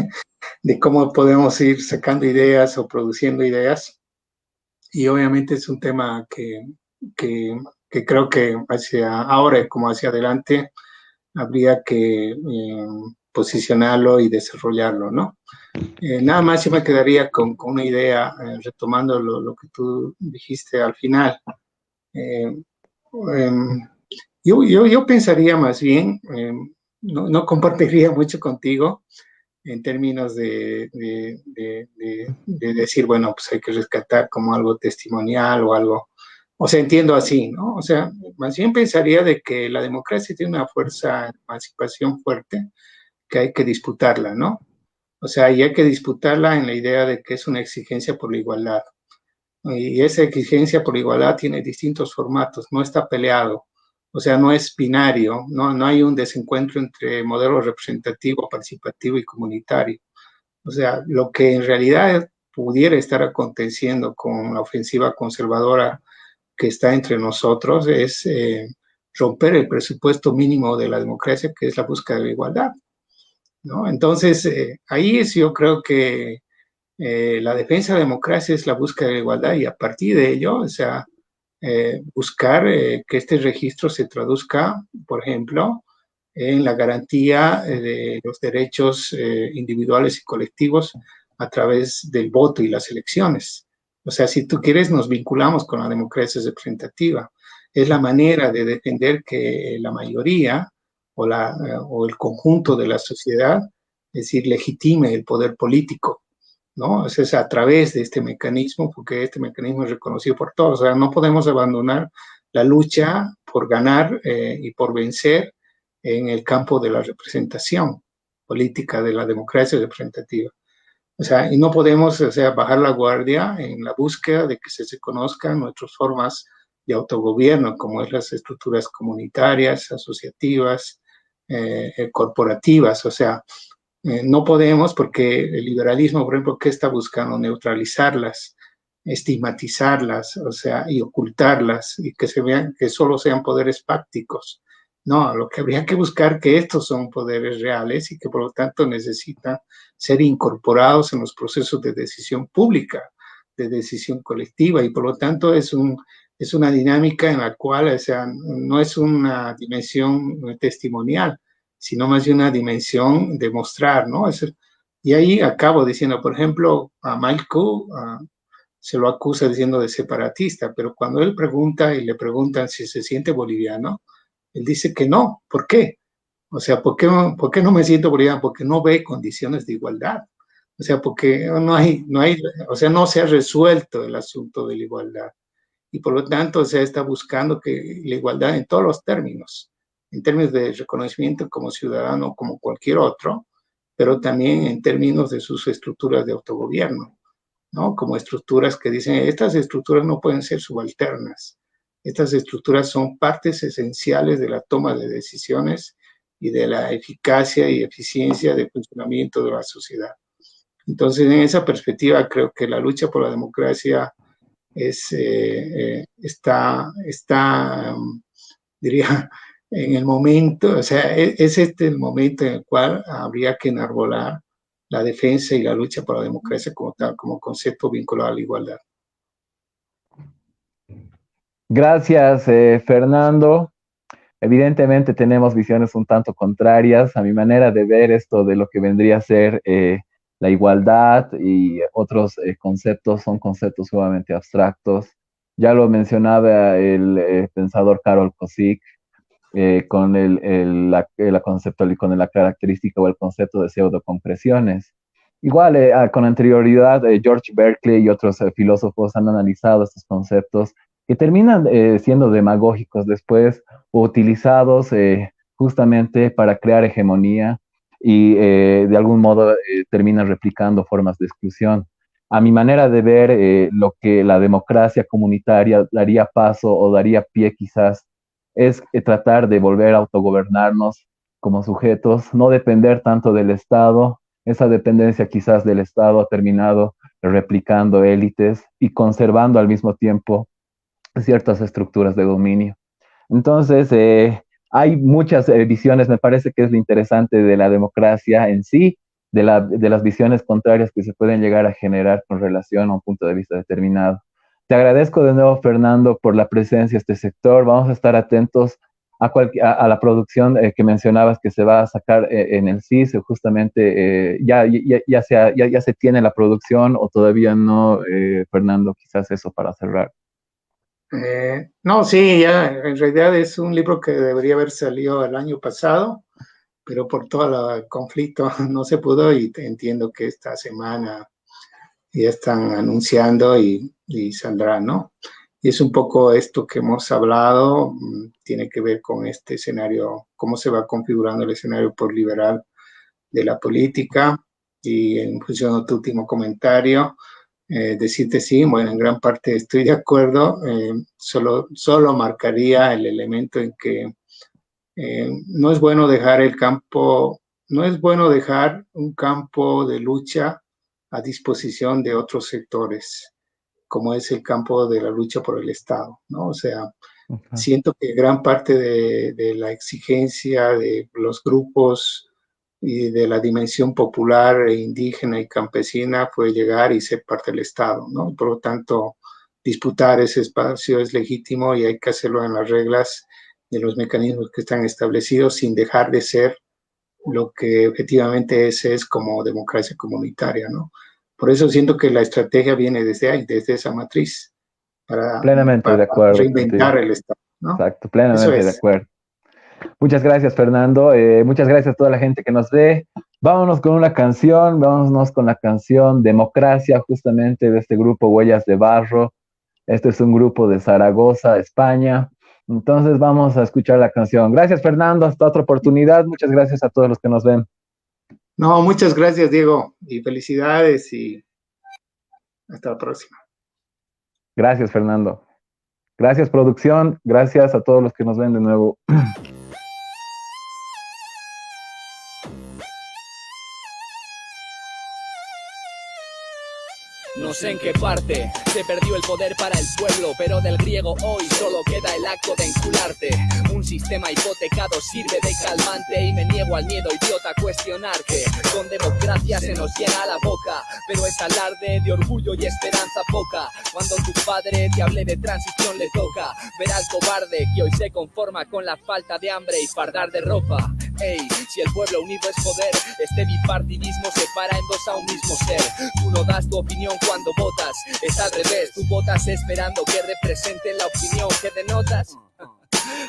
de cómo podemos ir sacando ideas o produciendo ideas. Y obviamente es un tema que creo que hacia ahora como hacia adelante habría que posicionarlo y desarrollarlo, ¿no? Nada más yo me quedaría con una idea, retomando lo que tú dijiste al final. Eh, yo pensaría más bien, no compartiría mucho contigo en términos de decir, bueno, pues hay que rescatar como algo testimonial o algo, o sea, entiendo así, ¿no? O sea, más bien pensaría de que la democracia tiene una fuerza de emancipación fuerte que hay que disputarla, ¿no? O sea, y hay que disputarla en la idea de que es una exigencia por la igualdad. Y esa exigencia por igualdad tiene distintos formatos, no está peleado, o sea, no es binario, no hay un desencuentro entre modelo representativo, participativo y comunitario. O sea, lo que en realidad pudiera estar aconteciendo con la ofensiva conservadora que está entre nosotros es romper el presupuesto mínimo de la democracia, que es la búsqueda de la igualdad, ¿no? Entonces, ahí es yo creo que la defensa de la democracia es la búsqueda de la igualdad y a partir de ello, o sea, buscar que este registro se traduzca, por ejemplo, en la garantía de los derechos individuales y colectivos a través del voto y las elecciones. O sea, si tú quieres, nos vinculamos con la democracia representativa. Es la manera de defender que la mayoría o el conjunto de la sociedad, es decir, legitime el poder político, ¿no? Es a través de este mecanismo, porque este mecanismo es reconocido por todos. O sea, no podemos abandonar la lucha por ganar y por vencer en el campo de la representación política, de la democracia representativa. O sea, y no podemos, o sea, bajar la guardia en la búsqueda de que se conozcan nuestras formas de autogobierno, como es las estructuras comunitarias, asociativas, corporativas. O sea, no podemos porque el liberalismo, por ejemplo, ¿qué está buscando? Neutralizarlas, estigmatizarlas, o sea, y ocultarlas y que se vean que solo sean poderes fácticos. No, lo que habría que buscar que estos son poderes reales y que por lo tanto necesitan ser incorporados en los procesos de decisión pública, de decisión colectiva y por lo tanto es una dinámica en la cual, o sea, no es una dimensión testimonial, sino más de una dimensión de mostrar, ¿no? Y ahí acabo diciendo, por ejemplo, a Malku se lo acusa diciendo de separatista, pero cuando él pregunta y le preguntan si se siente boliviano, él dice que no. ¿Por qué? O sea, por qué no me siento boliviano? Porque no ve condiciones de igualdad. O sea, porque o sea, no se ha resuelto el asunto de la igualdad. Y por lo tanto, se está buscando que la igualdad en todos los términos, en términos de reconocimiento como ciudadano, como cualquier otro, pero también en términos de sus estructuras de autogobierno, ¿no? Como estructuras que dicen, estas estructuras no pueden ser subalternas, estas estructuras son partes esenciales de la toma de decisiones y de la eficacia y eficiencia del funcionamiento de la sociedad. Entonces, en esa perspectiva, creo que la lucha por la democracia está, diría, en el momento, o sea, es este el momento en el cual habría que enarbolar la defensa y la lucha por la democracia como tal, como concepto vinculado a la igualdad. Gracias, Fernando. Evidentemente tenemos visiones un tanto contrarias. A mi manera de ver esto de lo que vendría a ser la igualdad y otros conceptos son conceptos sumamente abstractos. Ya lo mencionaba el pensador Karol Kosik con con la característica o el concepto de pseudoconcreciones. Igual, con anterioridad, George Berkeley y otros filósofos han analizado estos conceptos que terminan siendo demagógicos después o utilizados justamente para crear hegemonía y de algún modo terminan replicando formas de exclusión. A mi manera de ver, lo que la democracia comunitaria daría paso o daría pie quizás es tratar de volver a autogobernarnos como sujetos, no depender tanto del Estado. Esa dependencia quizás del Estado ha terminado replicando élites y conservando al mismo tiempo ciertas estructuras de dominio. Entonces, hay muchas visiones, me parece que es lo interesante de la democracia en sí, de las visiones contrarias que se pueden llegar a generar con relación a un punto de vista determinado. Te agradezco de nuevo, Fernando, por la presencia de este sector. Vamos a estar atentos a la producción que mencionabas que se va a sacar en el CIS, justamente ya se tiene la producción o todavía no, Fernando, quizás eso para cerrar. No, sí, ya en realidad es un libro que debería haber salido el año pasado, pero por todo el conflicto no se pudo y entiendo que esta semana ya están anunciando y saldrá, ¿no? Y es un poco esto que hemos hablado, tiene que ver con este escenario, cómo se va configurando el escenario por liberal de la política. Y en función de tu último comentario, decirte sí, bueno, en gran parte estoy de acuerdo, solo marcaría el elemento en que no es bueno dejar no es bueno dejar un campo de lucha a disposición de otros sectores, como es el campo de la lucha por el Estado, ¿no? O sea, siento que gran parte de la exigencia de los grupos y de la dimensión popular e indígena y campesina fue llegar y ser parte del Estado, ¿no? Por lo tanto, disputar ese espacio es legítimo y hay que hacerlo en las reglas de los mecanismos que están establecidos sin dejar de ser lo que objetivamente es como democracia comunitaria, ¿no? Por eso siento que la estrategia viene desde ahí, desde esa matriz, para Plenamente de acuerdo reinventar contigo. el Estado, ¿no? Exacto, plenamente de acuerdo. Muchas gracias, Fernando. Muchas gracias a toda la gente que nos ve. Vámonos con una canción, vámonos con la canción Democracia, justamente de este grupo Huellas de Barro. Este es un grupo de Zaragoza, España. Entonces vamos a escuchar la canción. Gracias, Fernando. Hasta otra oportunidad. Muchas gracias a todos los que nos ven. No, muchas gracias, Diego. Y felicidades y hasta la próxima. Gracias, Fernando. Gracias, producción. Gracias a todos los que nos ven de nuevo. No sé en qué parte se perdió el poder para el pueblo, pero del griego hoy solo queda el acto de encularte. Un sistema hipotecado sirve de calmante y me niego al miedo idiota a cuestionar que con democracia se nos llena la boca, pero es alarde de orgullo y esperanza poca. Cuando tu padre te hable de transición le toca ver al cobarde que hoy se conforma con la falta de hambre y fardar de ropa. Ey, si el pueblo unido es poder, este bipartidismo separa en dos a un mismo ser. Tú no das tu opinión cuando votas, es al revés, tú votas esperando que represente la opinión que denotas.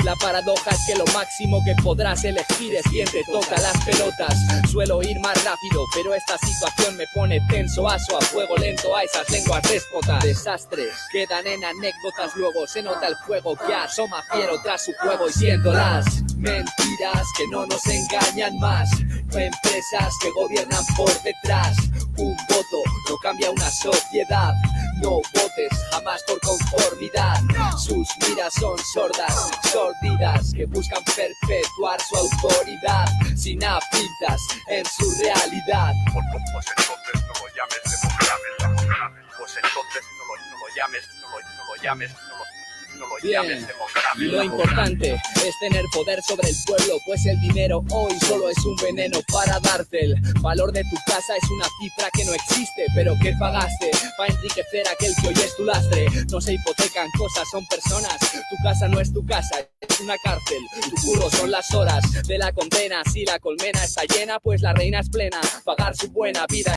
La paradoja es que lo máximo que podrás elegir es quien te toca las pelotas. Suelo ir más rápido, pero esta situación me pone tenso. Aso a fuego lento a esas lenguas déspotas. Desastres quedan en anécdotas, luego se nota el fuego que asoma fiero tras su juego y siento las mentiras que no nos engañan más. Empresas que gobiernan por detrás. Un voto no cambia una sociedad. No votes jamás por conformidad. Sus miras son sordas, sordidas, que buscan perpetuar su autoridad sin pintas en su realidad. Pues entonces no lo llames democracia. Pues entonces no lo llames democracia. Lo importante es tener poder sobre el pueblo, pues el dinero hoy solo es un veneno para darte. El valor de tu casa es una cifra que no existe, pero que pagaste para enriquecer a aquel que hoy es tu lastre. No se hipotecan cosas, son personas. Tu casa no es tu casa, es una cárcel. Tu curro son las horas de la condena. Si la colmena está llena, pues la reina es plena. Pagar su buena vida